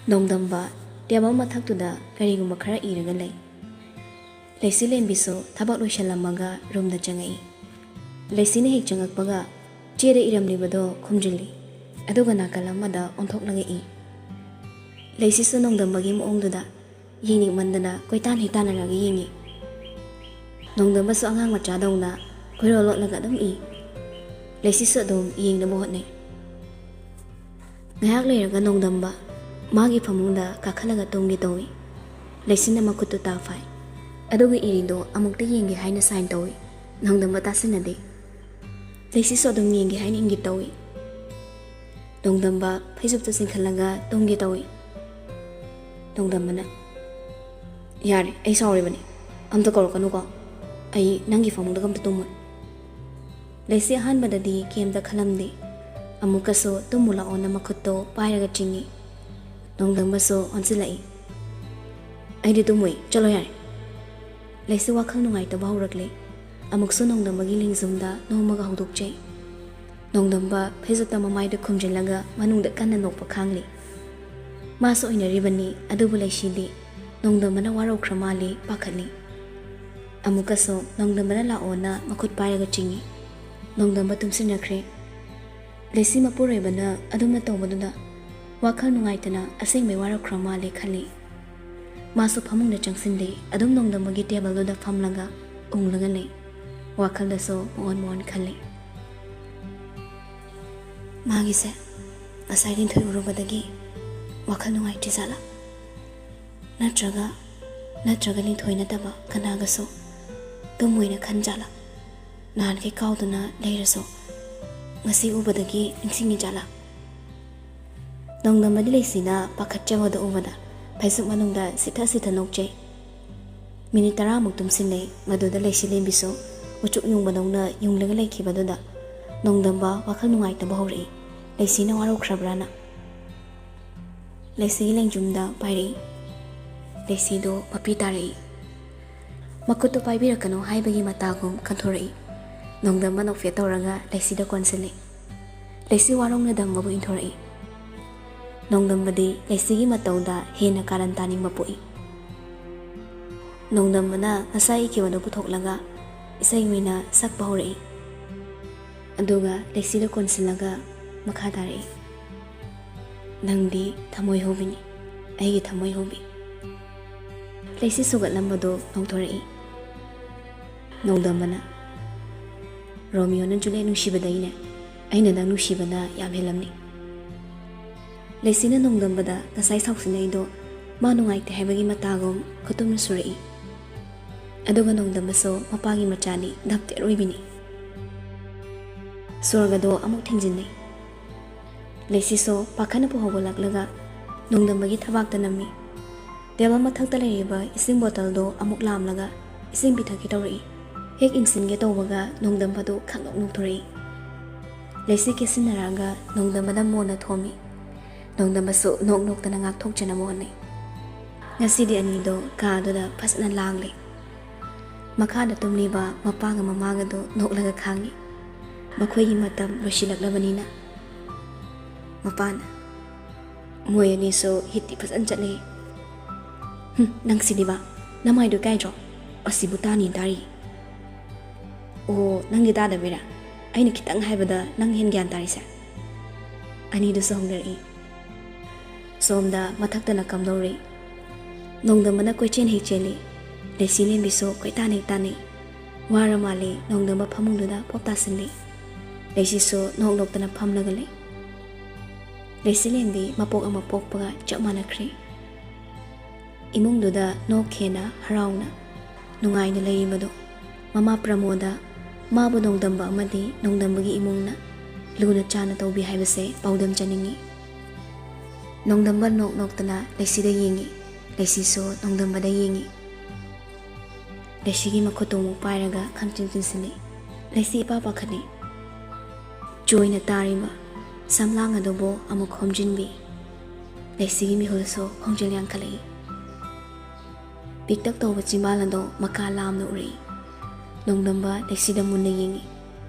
ꯅꯣꯡꯗꯝꯕ table ꯃꯊꯛꯇꯨꯗ ꯀꯔꯤꯒꯨꯝꯕ ꯈꯔ ꯏꯔꯒ ꯂꯩ. ꯂꯩꯁꯤ ꯂꯦꯝꯕꯤꯁꯨ ꯊꯕꯛ ꯂꯣꯏꯁꯤꯜꯂꯝꯃꯒ ꯔꯨꯝꯗ ꯆꯪꯉꯛꯏ. ꯂꯩꯁꯤꯅ ꯍꯦꯛ ꯆꯪꯉꯛꯄꯒ ꯆꯦꯗ ꯏꯔꯝꯂꯤꯕꯗꯣ ꯈꯨꯝꯖꯤꯜꯂꯤ. ꯑꯗꯨꯒ ꯅꯥꯀꯜ ꯑꯃꯗ ꯑꯣꯟꯊꯣꯛꯂꯒ ꯏ. ꯂꯩꯁꯤꯁꯨ ꯅꯣꯡꯗꯝꯕꯒꯤ ꯃꯑꯣꯡꯗꯨꯗ ꯌꯦꯡꯅꯤꯡꯃꯟꯗꯅ ꯀꯣꯏꯇꯥꯟ ꯍꯦꯛꯇꯥꯟꯅꯔꯒ ꯌꯦꯡꯉꯤ. ꯅꯣꯡꯗꯝꯕꯁꯨ ꯑꯉꯥꯡ ꯃꯆꯥꯗꯧꯅ ꯈꯣꯏꯔꯣꯜ ꯂꯣꯠꯂꯒ ꯑꯗꯨꯝ ꯏ. ꯂꯩꯁꯤꯁꯨ ꯑꯗꯨꯝ ꯌꯦꯡꯅꯕ ꯍꯣꯠꯅꯩ. ꯉꯥꯏꯍꯥꯛ ꯂꯩꯔꯒ ꯅꯣꯡꯗꯝꯕ ꯃꯥꯒꯤ ꯐꯃꯨꯡꯗ ꯀꯥꯈꯠꯂꯒ ꯇꯨꯝꯒꯦ ꯇꯧꯏ. ꯂꯩꯁꯤꯅ ꯃꯈꯨꯠꯇꯨ ꯇꯥ ꯐꯥꯏ. ꯑꯗꯨꯒ ꯏꯔꯤꯗꯣ ꯑꯃꯨꯛꯇ ꯌꯦꯡꯒꯦ ꯍꯥꯏꯅ ꯁꯥꯏꯟ ꯇꯧꯏ. ꯅꯣꯡꯗꯝꯕ ꯇꯥꯁꯤꯟꯅꯗꯦ. ꯂꯩꯁꯤꯁꯨ ꯑꯗꯨꯝ ꯌꯦꯡꯒꯦ ꯍꯥꯏꯅ ꯏꯪꯒꯤꯠ ꯇꯧꯏ. ꯅꯣꯡꯗꯝꯕ ꯐꯩꯖꯨꯞꯇ ꯆꯤꯡꯈꯠꯂꯒ ꯇꯨꯝꯒꯦ ꯇꯧꯏ. ꯅꯣꯡꯗꯝꯕꯅ "ꯌꯥꯔꯦ, ꯑꯩ ꯁꯥꯎꯔꯤꯕꯅꯤ. ꯑꯝꯇ ꯀꯧꯔꯛꯀꯅꯨꯀꯣ. ꯑꯩ ꯅꯪꯒꯤ ꯐꯃꯨꯡꯗꯒ ꯑꯝꯇ ꯇꯨꯝꯃꯣꯏ." ꯂꯩꯁꯤ ꯑꯍꯥꯟꯕꯗꯗꯤ ꯀꯦꯝꯇ ꯈꯜꯂꯝꯗꯦ. ꯑꯃꯨꯛꯀꯁꯨ ꯇꯨꯝꯃꯨ ꯂꯥꯛꯑꯣꯅ ꯃꯈꯨꯠꯇꯣ ꯄꯥꯏꯔꯒ ꯆꯤꯡꯉꯤ. ꯅꯣꯡꯗꯝꯕꯁꯨ ꯑꯣꯟꯁꯤꯜꯂꯛꯏ. "ꯑꯩꯗꯤ ꯇꯨꯝꯃꯣꯏ, ꯆꯠꯂꯣ ꯌꯥꯔꯦ." ꯂꯩꯁꯤ ꯋꯥꯈꯜ ꯅꯨꯡꯉꯥꯏꯇꯕ ꯍꯧꯔꯛꯂꯦ. ꯑꯃꯨꯛꯁꯨ ꯅꯣꯡꯗꯝꯕꯒꯤ ꯂꯦꯡꯖꯨꯝꯗ ꯅꯣꯝꯃꯒ ꯍꯧꯗꯣꯛꯆꯩ. ꯅꯣꯡꯗꯝꯕ ꯐꯩꯖꯨꯞꯇ ꯃꯃꯥꯏꯗ ꯈꯨꯝꯖꯤꯜꯂꯒ ꯃꯅꯨꯡꯗ ꯀꯟꯅ ꯅꯣꯛꯄ ꯈꯥꯡꯂꯤ. ꯃꯥꯁꯨ ꯑꯣꯏꯅꯔꯤꯕꯅꯤ, ꯑꯗꯨꯕꯨ ꯂꯩꯁꯤꯗꯤ ꯅꯣꯡꯗꯝꯕꯅ ꯋꯥꯔꯧꯈ꯭ꯔ ꯃꯥꯜꯂꯤ ꯄꯥꯈꯠꯂꯤ. ꯑꯃꯨꯛꯀꯁꯨ ꯅꯣꯡꯗꯝꯕꯅ ꯂꯥꯛꯑꯣꯅ ꯃꯈꯨꯠ ꯄꯥꯏꯔꯒ ꯆꯤꯡꯉꯤ. ꯅꯣꯡꯗꯝꯕ ꯇꯨꯝꯁꯤꯟꯅꯈ꯭ꯔꯦ. ꯂꯩꯁꯤ ꯃꯄꯨꯔꯣꯏꯕꯅ ꯑꯗꯨꯝꯅ ꯇꯧꯕꯗꯨꯗ ꯋꯥꯈꯜ ꯅꯨꯡꯉꯥꯏꯇꯅ ꯑꯁꯦꯡꯕꯩ ꯋꯥꯔꯧꯈ꯭ꯔ ꯃꯥꯜꯂꯦ ꯈꯜꯂꯤ. ꯃꯥꯁꯨ ꯐꯃꯨꯡꯗ ꯆꯪꯁꯤꯟꯗꯦ. ꯑꯗꯨꯝ ꯅꯣꯡꯗꯝꯕꯒꯤ ꯇꯦꯕꯜꯗꯨꯗ ꯐꯝꯂꯒ ꯎꯪꯂꯒ ꯂꯩ. ꯋꯥꯈꯜꯗꯁꯨ ꯃꯑꯣꯟ ꯈꯜꯂꯤ. ꯃꯥꯒꯤꯁꯦ ꯉꯁꯥꯏ ꯂꯤꯟꯊꯣꯏ ꯎꯔꯨꯕꯗꯒꯤ ꯋꯥꯈꯜ ꯅꯨꯡꯉꯥꯏꯇ꯭ꯔꯤ ꯖꯥꯠꯂꯥ? ꯅꯠꯇ꯭ꯔꯒ ꯂꯤꯟꯊꯣꯏ ꯅꯠꯇꯕ ꯀꯅꯥꯒꯁꯨ ꯇꯨꯝꯃꯣꯏꯅ ꯈꯟꯖꯥꯠꯂꯥ? ꯅꯍꯥꯟꯈꯩ ꯀꯥꯎꯗꯨꯅ ꯂꯩꯔꯁꯨ ꯉꯁꯤ ꯎꯕꯗꯒꯤ ꯅꯤꯡꯁꯤꯡꯉꯤ ꯖꯥꯠꯂꯥ? ꯅꯣꯡꯗꯝꯕꯗꯤ ꯂꯩꯁꯤꯅ ꯄꯥꯈꯠꯆꯕꯗ ꯎꯕꯗ ꯐꯩꯖꯨꯞ ꯃꯅꯨꯡꯗ ꯁꯤꯊ ꯅꯣꯛꯆꯩ. ꯃꯤꯅꯤꯠ 10ꯃꯨꯛ ꯇꯨꯝꯁꯤꯜꯂꯦ. ꯃꯗꯨꯗ ꯂꯩꯁꯤ ꯂꯦꯝꯕꯤꯁꯨ ꯎꯆꯨꯛ ꯌꯨꯡꯕꯗꯧꯅ ꯌꯨꯡꯂꯒ ꯂꯩꯈꯤꯕꯗꯨꯗ ꯅꯣꯡꯗꯝꯕ ꯋꯥꯈꯜ ꯅꯨꯡꯉꯥꯏꯇꯕ ꯍꯧꯔꯛꯏ. ꯂꯩꯁꯤꯅ ꯋꯥꯔꯧꯈ꯭ꯔꯕ꯭ꯔꯥꯅ. ꯂꯩꯁꯤꯒꯤ ꯂꯦꯡꯖꯨꯝꯗ ꯄꯥꯏꯔꯛꯏ. ꯂꯩꯁꯤꯗꯣ ꯃꯄꯤ ꯇꯥꯔꯛꯏ. ꯃꯈꯨꯠꯇꯨ ꯄꯥꯏꯕꯤꯔꯛꯀꯅꯨ ꯍꯥꯏꯕꯒꯤ ꯃꯇꯥꯒꯨꯝ ꯈꯟꯊꯣꯔꯛꯏ. ꯅꯣꯡꯗꯝꯕ ꯅꯣꯛꯐꯦꯠ ꯇꯧꯔꯒ ꯂꯩꯁꯤꯗ ꯀꯣꯟꯁꯤꯜꯂꯤ. ꯂꯩꯁꯤ ꯋꯥꯔꯧꯅ ꯗꯝꯕꯕꯨ ꯏꯟꯊꯣꯔꯛꯏ. ꯅꯣꯡꯗꯝꯕꯗꯤ ꯂꯩꯁꯤꯒꯤ ꯃꯇꯧꯗ ꯍꯦꯟꯅ ꯀꯥꯔꯟ ꯇꯥꯅꯤꯡꯕ ꯄꯣꯛꯏ. ꯅꯣꯡꯗꯝꯕꯅ ꯉꯁꯥꯏ ꯏꯈꯤꯕꯗꯨ ꯄꯨꯊꯣꯛꯂꯒ ꯏꯁꯩ ꯑꯣꯏꯅ ꯁꯛꯄ ꯍꯧꯔꯛꯏ. ꯑꯗꯨꯒ ꯂꯩꯁꯤꯗ ꯀꯣꯟꯁꯤꯜꯂꯒ ꯃꯈꯥ ꯇꯥꯔꯛꯏ. "ꯅꯪꯗꯤ ꯊꯃꯣꯏ ꯍꯨꯕꯤꯅꯤ, ꯑꯩꯒꯤ ꯊꯃꯣꯏ ꯍꯨꯕꯤ." ꯂꯩꯁꯤ ꯁꯨꯒꯠꯂꯝꯕꯗꯨ ꯅꯧꯊꯣꯔꯛꯏ. ꯅꯣꯡꯗꯝꯕꯅ "ꯔꯣꯃꯤꯌꯣꯅ ꯖꯨꯂꯤꯌꯦꯠ ꯅꯨꯡꯁꯤꯕꯗꯩꯅꯦ ꯑꯩꯅ ꯅꯪ ꯅꯨꯡꯁꯤꯕꯅ ꯌꯥꯝ ꯍꯦꯜꯂꯝꯅꯤ." ꯂꯩꯁꯤꯅ ꯅꯣꯡꯗꯝꯕꯗ ꯉꯁꯥꯏ ꯁꯥꯎꯁꯤꯟꯅꯩꯗꯣ ꯃꯥ ꯅꯨꯡꯉꯥꯏꯇꯦ ꯍꯥꯏꯕꯒꯤ ꯃꯇꯥꯒꯨꯝ ꯈꯨꯇꯨꯝꯅ ꯁꯨꯔꯛꯏ. ꯑꯗꯨꯒ ꯅꯣꯡꯗꯝꯕꯁꯨ ꯃꯄꯥꯒꯤ ꯃꯆꯥꯅꯤ, ꯙꯞꯇꯤ ꯑꯔꯣꯏꯕꯤꯅꯤ. ꯁꯣꯔꯒꯗꯣ ꯑꯃꯨꯛ ꯊꯤꯡꯖꯤꯟꯅꯩ. ꯂꯩꯁꯤꯁꯨ ꯄꯥꯈꯠꯅ ꯍꯧꯒꯠꯂꯛꯂꯒ ꯅꯣꯡꯗꯝꯕꯒꯤ ꯊꯕꯥꯛꯇ ꯅꯝꯃꯤ. ꯇꯦꯕꯜ ꯃꯊꯛꯇ ꯂꯩꯔꯤꯕ ꯏꯁꯤꯡ ꯕꯣꯇꯜꯗꯣ ꯑꯃꯨꯛ ꯂꯥꯝꯂꯒ ꯏꯁꯤꯡ ꯄꯤꯊꯛꯀꯦ ꯇꯧꯔꯛꯏ. ꯍꯦꯛ ꯏꯟꯁꯤꯟꯒꯦ ꯇꯧꯕꯒ ꯅꯣꯡꯗꯝꯕꯗꯨ ꯈꯪꯅꯣꯛ ꯅꯣꯛꯊꯣꯔꯛꯏ. ꯂꯩꯁꯤ ꯀꯦꯁꯤꯟꯅꯔꯛꯑꯒ ꯅꯣꯡꯗꯝꯕꯗ ꯃꯣꯟꯅ ꯊꯣꯝꯃꯤ. ꯅꯣꯡꯗꯝꯕꯁꯨ ꯅꯣꯛꯇꯅ ꯉꯥꯛꯊꯣꯛꯆꯅꯕ ꯍꯣꯠꯅꯩ. ꯉꯁꯤꯗꯤ ꯑꯅꯤꯗꯣ ꯀꯥꯗꯨꯗ ꯐꯖꯅ ꯂꯥꯡꯂꯦ. ꯃꯈꯥꯗ ꯇꯨꯝꯂꯤꯕ ꯃꯄꯥꯒ ꯃꯃꯥꯒꯗꯣ ꯅꯣꯛꯂꯒ ꯈꯥꯡꯉꯤ. ꯃꯈꯣꯏꯒꯤ ꯃꯇꯝ ꯂꯣꯏꯁꯤꯜꯂꯛꯂꯕꯅꯤꯅ. ꯃꯄꯥꯅ "ꯃꯣꯏ ꯑꯅꯤꯁꯨ ꯍꯤꯠꯇꯤ ꯐꯖꯅ ꯆꯠꯂꯦ." "ꯅꯪꯁꯤꯗꯤꯕ ꯅꯃꯥꯏꯗꯨ ꯀꯥꯏꯗ꯭ꯔꯣ? ꯑꯁꯤꯕꯨ ꯇꯥꯅꯤ ꯇꯥꯔꯤ." "ꯑꯣ, ꯅꯪꯗꯤ ꯇꯥꯗꯕꯩꯔꯥ? ꯑꯩꯅ ꯈꯤꯇꯪ ꯍꯥꯏꯕꯗ ꯅꯪ ꯍꯦꯟ ꯒ꯭ꯌꯥꯟ ꯇꯥꯔꯤꯁꯦ." ꯑꯅꯤꯗꯨꯁꯨ ꯍꯧꯅꯔꯛꯏ. ꯁꯣꯝꯗ ꯃꯊꯛꯇꯅ ꯀꯝꯗꯧꯔꯤ. ꯅꯣꯡꯗꯝꯕꯅ ꯀꯣꯏꯆꯦꯟ ꯍꯦꯛ ꯆꯦꯜꯂꯤ. ꯂꯩꯁꯤ ꯂꯦꯝꯕꯤꯁꯨ ꯀꯣꯏꯇꯥꯟ ꯍꯦꯛ ꯇꯥꯟꯅꯩ. ꯋꯥꯔ ꯃꯥꯜꯂꯤ ꯅꯣꯡꯗꯝꯕ ꯐꯃꯨꯡꯗꯨꯗ ꯄꯣꯞ ꯇꯥꯁꯤꯜꯂꯤ. ꯂꯩꯁꯤꯁꯨ ꯅꯣꯛꯇꯅ ꯐꯝꯂꯒ ꯂꯩ. ꯂꯩꯁꯤ ꯂꯦꯝꯕꯤ ꯃꯄꯣꯛ ꯑꯃ ꯄꯣꯛꯄꯒ ꯆꯞ ꯃꯥꯟꯅꯈ꯭ꯔꯦ. ꯏꯃꯨꯡꯗꯨꯗ ꯅꯣꯛꯈꯦꯅ ꯍꯔꯥꯎꯅ ꯅꯨꯡꯉꯥꯏꯅ ꯂꯩꯔꯤꯕꯗꯣ ꯃꯃꯥ ꯄ꯭ꯔꯃꯣꯗ ꯃꯥꯕꯨ ꯅꯣꯡꯗꯝꯕ ꯑꯃꯗꯤ ꯅꯣꯡꯗꯝꯕꯒꯤ ꯏꯃꯨꯡꯅ ꯂꯨꯅ ꯆꯥꯅ ꯇꯧꯕꯤ ꯍꯥꯏꯕꯁꯦ ꯄꯥꯎꯗꯝ ꯆꯅꯤꯡꯉꯤ. ꯅꯣꯡꯗꯝꯕ ꯅꯣꯛꯇꯅ ꯂꯩꯁꯤꯗ ꯌꯦꯡꯉꯤ. ꯂꯩꯁꯤꯁꯨ ꯅꯣꯡꯗꯝꯕꯗ ꯌꯦꯡꯉꯤ. ꯂꯩꯁꯤꯒꯤ ꯃꯈꯨꯠꯇꯨ ꯑꯃꯨꯛ ꯄꯥꯏꯔꯒ ꯈꯪꯆꯤꯡ ꯆꯤꯡꯁꯤꯜꯂꯤ. ꯂꯩꯁꯤ ꯏꯄꯥ ꯄꯥꯈꯠꯂꯤ. ꯆꯣꯏꯅ ꯇꯥꯔꯤꯕ ꯁꯝꯂꯥꯡ ꯑꯗꯨꯕꯨ ꯑꯃꯨꯛ ꯈꯣꯝꯖꯤꯟꯕꯤ. ꯂꯩꯁꯤꯒꯤ ꯃꯤꯍꯨꯜꯁꯨ ꯈꯣꯡꯖꯦꯜ ꯌꯥꯡꯈꯠꯂꯛꯏ. ꯄꯤꯛꯇꯛ ꯇꯧꯕ ꯆꯤꯝꯕꯥꯜ ꯑꯗꯣ ꯃꯀꯥ ꯂꯥꯝꯅ ꯎꯔꯛꯏ. ꯅꯣꯡꯗꯝꯕ ꯂꯩꯁꯤꯗ ꯃꯨꯟꯅ ꯌꯦꯡꯉꯤ.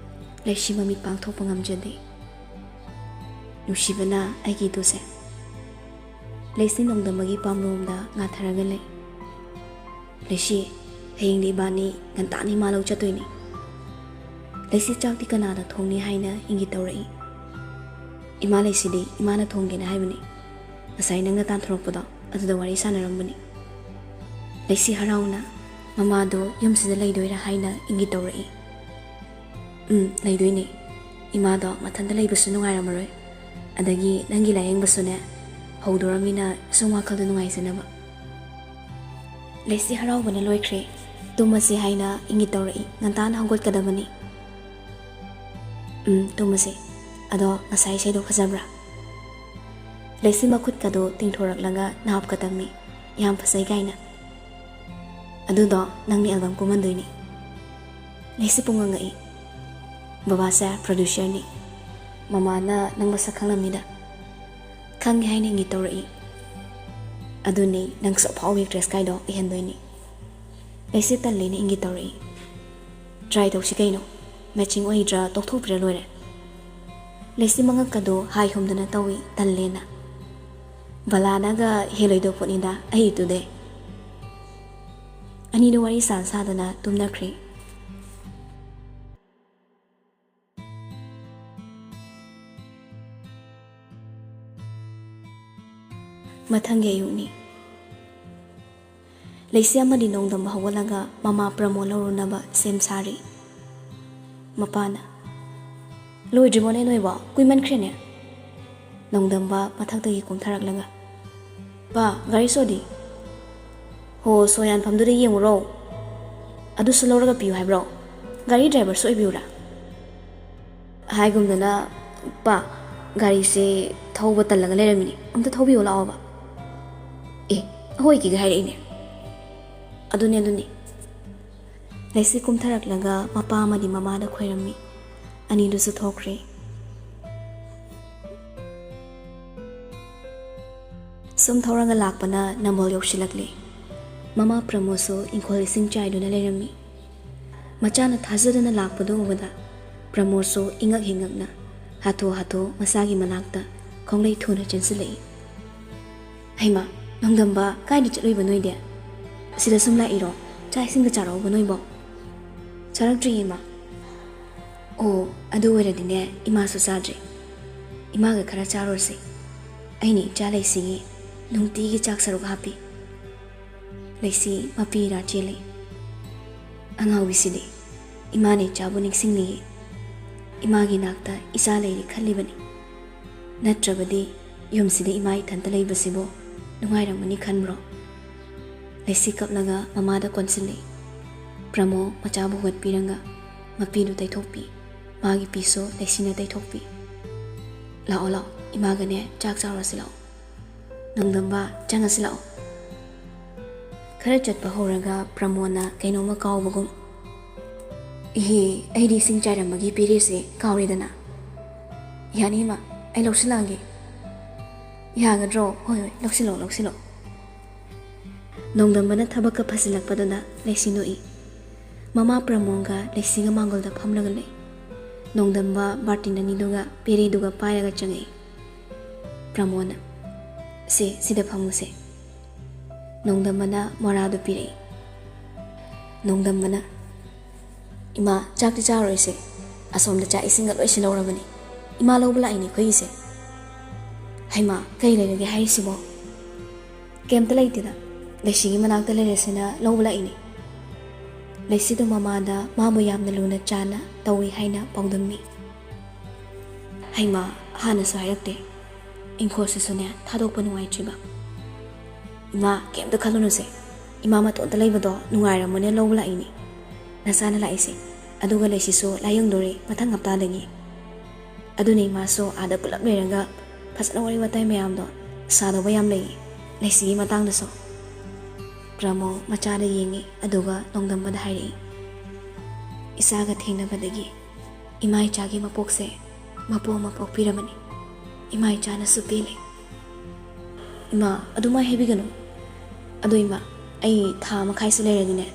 ꯂꯩꯁꯤ ꯃꯃꯤꯠ ꯄꯥꯡꯊꯣꯛꯄ ꯉꯝꯖꯗꯦ. "ꯅꯨꯡꯁꯤꯕꯅ ꯑꯩꯒꯤ ꯏꯇꯨꯁꯦ, ꯂꯩꯁꯤ ꯅꯣꯡꯗꯝꯕꯒꯤ ꯄꯥꯝꯂꯣꯝꯗ ꯉꯥꯊꯔꯒ ꯂꯩ꯫ ꯂꯩꯁꯤ, ꯍꯌꯦꯡꯗꯤ ꯏꯕꯥꯅꯤ ꯉꯟꯇꯥꯅ ꯏꯃꯥ ꯂꯧ ꯆꯠꯇꯣꯏꯅꯤ꯫ ꯂꯩꯁꯤ ꯆꯥꯛꯇꯤ ꯀꯅꯥꯅ ꯊꯣꯡꯅꯤ ꯍꯥꯏꯅ ꯏꯪꯒꯤꯠ ꯇꯧꯔꯛꯏ꯫ ꯏꯃꯥ ꯂꯩꯁꯤꯗꯤ ꯏꯃꯥꯅ ꯊꯣꯡꯒꯦꯅ ꯍꯥꯏꯕꯅꯤ꯫ ꯉꯁꯥꯏ ꯅꯪꯅ ꯇꯥꯟꯊꯣꯔꯛꯄꯗꯣ ꯑꯗꯨꯗ ꯋꯥꯔꯤ ꯁꯥꯟꯅꯔꯝꯕꯅꯤ꯫ ꯂꯩꯁꯤ ꯍꯔꯥꯎꯅ ꯃꯃꯥꯗꯣ ꯌꯨꯝꯁꯤꯗ ꯂꯩꯗꯣꯏꯔꯥ ꯍꯥꯏꯅ ꯏꯪꯒꯤꯠ ꯇꯧꯔꯛꯏ꯫ ꯂꯩꯗꯣꯏꯅꯤ꯫ ꯏꯃꯥꯗꯣ ꯃꯊꯟꯇ ꯂꯩꯕꯁꯨ ꯅꯨꯡꯉꯥꯏꯔꯝꯃꯔꯣꯏ꯫ ꯑꯗꯒꯤ ꯅꯪꯒꯤ ꯂꯥꯏꯌꯦꯡꯕꯁꯨꯅꯦ ꯍꯧꯗꯣꯔꯝꯅꯤꯅ ꯁꯨꯝ ꯋꯥꯈꯜꯗ ꯅꯨꯡꯉꯥꯏꯖꯅꯕ꯫ ꯂꯩꯁꯤ ꯍꯔꯥꯎꯕꯅ ꯂꯣꯏꯈ꯭ꯔꯦ꯫ ꯇꯨꯝꯃꯁꯤ ꯍꯥꯏꯅ ꯏꯪꯒꯤꯠ ꯇꯧꯔꯛꯏ꯫ ꯉꯟꯇꯥꯅ ꯍꯧꯒꯠꯀꯗꯕꯅꯤ꯫ ꯇꯨꯝꯃꯁꯤ꯫ ꯑꯗꯣ ꯉꯁꯥꯏ ꯏꯁꯩꯗꯣ ꯐꯖꯕ꯭ꯔꯥ? ꯂꯩꯁꯤ ꯃꯈꯨꯠꯀꯗꯣ ꯇꯤꯡꯊꯣꯔꯛꯂꯒ ꯅꯥꯞꯀ ꯇꯝꯃꯤ꯫ ꯌꯥꯝ ꯐꯖꯩ ꯀꯥꯏꯅ꯫ ꯑꯗꯨꯗꯣ ꯅꯪꯅ ꯑꯦꯜꯕꯝ ꯀꯨꯝꯍꯟꯗꯣꯏꯅꯤ꯫ ꯂꯩꯁꯤ ꯄꯨꯡꯉꯛꯉꯛꯏ꯫ ꯕꯕꯥꯁꯦ ꯄ꯭ꯔꯣꯗ꯭ꯌꯨꯁꯔꯅꯤ꯫ ꯃꯃꯥꯅ ꯅꯪ ꯃꯁꯛ ꯈꯪꯂꯝꯅꯤꯗ꯫ ꯈꯪꯉꯦ ꯍꯥꯏꯅ ꯏꯪꯒꯤꯠ ꯇꯧꯔꯛꯏ꯫ ꯑꯗꯨꯅꯤ ꯅꯪꯁꯨ ꯑꯐꯥꯎꯕ ꯑꯦꯛꯇ꯭ꯔꯦꯁ ꯀꯥꯏꯗꯣ ꯑꯣꯏꯍꯟꯗꯣꯏꯅꯤ꯫ ꯂꯩꯁꯤ ꯇꯜꯂꯦꯅ ꯏꯪꯒꯤꯠ ꯇꯧꯔꯛꯏ꯫ ꯇ꯭ꯔꯥꯏ ꯇꯧꯁꯤ ꯀꯩꯅꯣ꯫ ꯃꯦꯆꯤꯡ ꯑꯣꯏꯗ꯭ꯔꯥ ꯇꯣꯛꯊꯣꯛꯄꯤꯔ ꯂꯣꯏꯔꯦ꯫ ꯂꯩꯁꯤ ꯃꯉꯛꯀꯗꯣ ꯍꯥꯏ ꯍꯨꯝꯗꯅ ꯇꯧꯏ ꯇꯜꯂꯦꯅ꯫ ꯕꯂꯥꯅꯒ ꯍꯦꯜꯂꯣꯏꯗꯧ ꯄꯣꯠꯅꯤꯗ ꯑꯩꯗꯨꯗꯩ꯫ ꯑꯅꯤꯗꯣ ꯋꯥꯔꯤ ꯁꯥꯗꯅ ꯇꯨꯝꯅꯈ꯭ꯔꯦ꯫ ꯃꯊꯪꯒꯤ ꯑꯌꯨꯛꯅꯤ꯫ ꯂꯩꯁꯤ ꯑꯃꯗꯤ ꯅꯣꯡꯗꯝꯕ ꯍꯧꯒꯠꯂꯒ ꯃꯃꯥ ꯄ꯭ꯔꯃꯣꯗ ꯂꯧꯔꯨꯅꯕ ꯁꯦꯝ ꯁꯥꯔꯤ꯫ ꯃꯄꯥꯅ, ꯂꯣꯏꯗ꯭ꯔꯤꯕꯣꯅꯦ ꯅꯣꯏꯕꯣ? ꯀꯨꯏꯃꯟꯈ꯭ꯔꯦꯅꯦ꯫ ꯅꯣꯡꯗꯝꯕ ꯃꯊꯛꯇꯒꯤ ꯀꯨꯝꯊꯔꯛꯂꯒ, ꯄꯥ, ꯒꯥꯔꯤ ꯁꯣꯗꯤ? ꯍꯣ, ꯁꯣ ꯌꯥꯟꯐꯝꯗꯨꯗ ꯌꯦꯡꯉꯨꯔꯣ꯫ ꯑꯗꯨꯁꯨ ꯂꯧꯔꯒ ꯄꯤꯌꯨ ꯍꯥꯏꯕ꯭ꯔꯣ? ꯒꯥꯔꯤ ꯗ꯭ꯔꯥꯏꯚꯔꯁꯨ ꯑꯣꯏꯕꯤꯌꯨꯔꯥ? ꯍꯥꯏꯒꯨꯝꯗꯅ ꯄꯥ, ꯒꯥꯔꯤꯁꯦ ꯊꯧꯕ ꯇꯜꯂꯒ ꯂꯩꯔꯝꯃꯤꯅꯤ꯫ ꯑꯝꯇ ꯊꯧꯕꯤꯌꯣ ꯂꯥꯛꯑꯣꯕ꯫ ꯑꯍꯣꯏꯒꯤꯒ ꯍꯥꯏꯔꯛꯏꯅꯦ꯫ ꯑꯗꯨꯅꯤ꯫ ꯂꯩꯁꯤ ꯀꯨꯝꯊꯔꯛꯂꯒ ꯃꯄꯥ ꯑꯃꯗꯤ ꯃꯃꯥꯗ ꯈꯣꯏꯔꯝꯃꯤ꯫ ꯑꯅꯤꯗꯨꯁꯨ ꯊꯣꯛꯈ꯭ꯔꯦ꯫ ꯁꯨꯝ ꯊꯧꯔꯒ ꯂꯥꯛꯄꯅ ꯅꯝꯕꯣꯜ ꯌꯧꯁꯤꯜꯂꯛꯂꯦ꯫ ꯃꯃꯥ ꯄ꯭ꯔꯃꯣꯗꯁꯨ ꯏꯪꯈꯣꯜ ꯏꯁꯤꯡ ꯆꯥꯏꯗꯨꯅ ꯂꯩꯔꯝꯃꯤ꯫ ꯃꯆꯥꯅ ꯊꯥꯖꯗꯅ ꯂꯥꯛꯄꯗꯨ ꯎꯕꯗ ꯄ꯭ꯔꯃꯣꯗꯁꯨ ꯏꯉꯛ ꯍꯤꯉꯛꯅ ꯍꯥꯊꯨ ꯃꯁꯥꯒꯤ ꯃꯅꯥꯛꯇ ꯈꯣꯡꯂꯩ ꯊꯨꯅ ꯆꯦꯟꯁꯤꯜꯂꯛꯏ꯫ ꯍꯩꯃꯥ, ꯅꯣꯡꯗꯝꯕ, ꯀꯥꯏꯗ ꯆꯠꯂꯨꯏꯕ ꯅꯣꯏꯗꯤ? ꯁꯤꯗ ꯁꯨꯝ ꯂꯥꯛꯏꯔꯣ? ꯆꯥꯛ ꯏꯁꯤꯡꯒ ꯆꯥꯔꯛꯑꯣꯕ ꯅꯣꯏꯕꯣ? ꯆꯥꯔꯛꯇ꯭ꯔꯤꯌꯦ ꯏꯃꯥ꯫ ꯑꯣ, ꯑꯗꯨ ꯑꯣꯏꯔꯗꯤꯅꯦ ꯏꯃꯥꯁꯨ ꯆꯥꯗ꯭ꯔꯤ꯫ ꯏꯃꯥꯒ ꯈꯔ ꯆꯥꯔꯨꯔꯁꯤ꯫ ꯑꯩꯅ ꯏꯆꯥ ꯂꯩꯁꯤꯒꯤ ꯅꯨꯡꯇꯤꯒꯤ ꯆꯥꯛ ꯁꯔꯨꯛ ꯍꯥꯞꯄꯤ꯫ ꯂꯩꯁꯤ ꯃꯄꯤ ꯏꯔꯥ ꯆꯦꯜꯂꯤ꯫ ꯑꯉꯥꯎꯕꯤꯁꯤꯗꯤ ꯏꯃꯥꯅ ꯏꯆꯥꯕꯨ ꯅꯤꯡꯁꯤꯡꯂꯤꯌꯦ꯫ ꯏꯃꯥꯒꯤ ꯅꯥꯛꯇ ꯏꯆꯥ ꯂꯩꯔꯤ ꯈꯜꯂꯤꯕꯅꯤ꯫ ꯅꯠꯇ꯭ꯔꯕꯗꯤ ꯌꯨꯝꯁꯤꯗ ꯏꯃꯥ ꯏꯊꯟꯇ ꯂꯩꯕꯁꯤꯕꯨ ꯅꯨꯡꯉꯥꯏꯔꯝꯒꯅꯤ ꯈꯟꯕ꯭ꯔꯣ? ꯂꯩꯁꯤ ꯀꯞꯂꯒ ꯃꯃꯥꯗ ꯀꯣꯟꯁꯤꯜꯂꯤ꯫ ꯄ꯭ꯔꯃꯣꯗ ꯃꯆꯥꯕꯨ ꯍꯨꯒꯠꯄꯤꯔꯒ ꯃꯄꯤꯗꯨ ꯇꯩꯊꯣꯛꯄꯤ꯫ ꯃꯥꯒꯤ ꯄꯤꯁꯨ ꯂꯩꯁꯤꯅ ꯇꯩꯊꯣꯛꯄꯤ꯫ ꯂꯥꯛꯑꯣ, ꯏꯃꯥꯒꯅꯦ ꯆꯥꯛ ꯆꯥꯔꯨꯔꯁꯤ ꯂꯥꯛꯑꯣ꯫ ꯅꯣꯡꯗꯝꯕ, ꯆꯪꯉꯁꯤ ꯂꯥꯛꯑꯣ꯫ ꯈꯔ ꯆꯠꯄ ꯍꯧꯔꯒ ꯄ꯭ꯔꯃꯣꯗꯅ ꯀꯩꯅꯣꯝꯃ ꯀꯥꯎꯕꯒꯨꯝ, ꯑꯩꯗꯤ ꯏꯁꯤꯡ ꯆꯥꯏꯔꯝꯕꯒꯤ ꯄꯤꯔꯤꯁꯦ ꯀꯥꯎꯔꯦꯗꯅ꯫ ꯌꯥꯅꯤ ꯏꯃꯥ, ꯑꯩ ꯂꯧꯁꯤꯜꯂꯛꯑꯒꯦ꯫ ꯌꯥꯒꯗ꯭ꯔꯣ? ꯍꯣꯏ, ꯂꯧꯁꯤꯜꯂꯛꯑꯣ꯫ ꯅꯣꯡꯗꯝꯕꯅ ꯊꯕꯛꯀ ꯐꯖꯤꯜꯂꯛꯄꯗꯨꯗ ꯂꯩꯁꯤ ꯅꯣꯛꯏ꯫ ꯃꯃꯥ ꯄ꯭ꯔꯃꯣꯗꯒ ꯂꯩꯁꯤꯒ ꯃꯥꯡꯒꯣꯜꯗ ꯐꯝꯂꯒ ꯂꯩ꯫ ꯅꯣꯡꯗꯝꯕ ꯕꯥꯔꯇꯤꯟ ꯑꯅꯤꯗꯨꯒ ꯄꯦꯔꯦꯗꯨꯒ ꯄꯥꯏꯔꯒ ꯆꯪꯉꯛꯏ꯫ ꯄ꯭ꯔꯃꯣꯗꯅ, ꯁꯤꯗ ꯐꯝꯃꯨꯁꯦ꯫ ꯅꯣꯡꯗꯝꯕꯅ ꯃꯣꯔꯥꯗꯨ ꯄꯤꯔꯛꯏ꯫ ꯅꯣꯡꯗꯝꯕꯅ, ꯏꯃꯥ, ꯆꯥꯛꯇꯤ ꯆꯥꯔꯣꯏꯁꯦ꯫ ꯑꯁꯣꯝꯗ ꯆꯥꯛ ꯏꯁꯤꯡꯒ ꯂꯣꯏ ꯁꯤꯜꯍꯧꯔꯕꯅꯤ꯫ ꯏꯃꯥ ꯂꯧꯕ ꯂꯥꯛꯏꯅꯦ ꯑꯩꯈꯣꯏꯒꯤꯁꯦ꯫ ꯍꯩꯃꯥ, ꯀꯩ ꯂꯩꯔꯒꯦ ꯍꯥꯏꯔꯤꯁꯤꯕꯣ? ꯀꯩꯝꯇ ꯂꯩꯇꯦꯗ꯫ ꯂꯩꯁꯤꯒꯤ ꯃꯅꯥꯛꯇ ꯂꯩꯔꯁꯤꯅ ꯂꯧꯕ ꯂꯥꯛꯏꯅꯦ꯫ ꯂꯩꯁꯤꯗꯨ ꯃꯃꯥꯗ ꯃꯥꯕꯨ ꯌꯥꯝꯅ ꯂꯨꯅ ꯆꯥꯅ ꯇꯧꯏ ꯍꯥꯏꯅ ꯄꯥꯎꯗꯝꯃꯤ꯫ ꯍꯩꯃꯥ, ꯍꯥꯟꯅꯁꯨ ꯍꯥꯏꯔꯛꯇꯦ꯫ ꯏꯪꯈꯣꯜꯁꯤꯁꯨꯅꯦ ꯊꯥꯗꯣꯛꯄ ꯅꯨꯡꯉꯥꯏꯇ꯭ꯔꯤꯕ꯫ ꯏꯃꯥ, ꯀꯩꯝꯇ ꯈꯜꯂꯨꯅꯨꯁꯦ꯫ ꯏꯃꯥ ꯃꯇꯣꯟꯇ ꯂꯩꯕꯗꯣ ꯅꯨꯡꯉꯥꯏꯔꯝꯃꯣꯏꯅ ꯂꯧꯕ ꯂꯥꯛꯏꯅꯦ꯫ ꯅꯆꯥꯅ ꯂꯥꯛꯏꯁꯦ꯫ ꯑꯗꯨꯒ ꯂꯩꯁꯤꯁꯨ ꯂꯥꯏꯌꯦꯡꯗꯣꯔꯦ ꯃꯊꯪ ꯍꯞꯇꯥꯗꯒꯤ꯫ ꯑꯗꯨꯅ ꯏꯃꯥꯁꯨ ꯑꯥꯗ ꯄꯨꯂꯞ ꯂꯩꯔꯒ ꯐꯖꯅ ꯋꯥꯔꯤ ꯋꯥꯇꯥꯏ ꯃꯌꯥꯝꯗꯣ ꯁꯥꯗꯧꯕ ꯌꯥꯝ ꯂꯩꯌꯦ, ꯂꯩꯁꯤꯒꯤ ꯃꯇꯥꯡꯗꯁꯨ꯫ ꯄ꯭ꯔꯃꯣꯗ ꯃꯆꯥꯗ ꯌꯦꯡꯉꯤ, ꯑꯗꯨꯒ ꯅꯣꯡꯗꯝꯕꯗ ꯍꯥꯏꯔꯛꯏ꯫ ꯏꯆꯥꯒ ꯊꯦꯡꯅꯕꯗꯒꯤ ꯏꯃꯥ ꯏꯆꯥꯒꯤ ꯃꯄꯣꯛꯁꯦ ꯃꯄꯨ ꯑꯃ ꯄꯣꯛꯄꯤꯔꯕꯅꯤ꯫ ꯏꯃꯥ ꯏꯆꯥꯅꯁꯨ ꯄꯦꯜꯂꯤ꯫ ꯏꯃꯥ, ꯑꯗꯨꯃꯥꯏ ꯍꯥꯏꯕꯤꯒꯅꯨ꯫ ꯑꯗꯣ ꯏꯃꯥ, ꯑꯩ ꯊꯥ ꯃꯈꯥꯏꯁꯤ ꯂꯩꯔꯗꯤꯅꯦ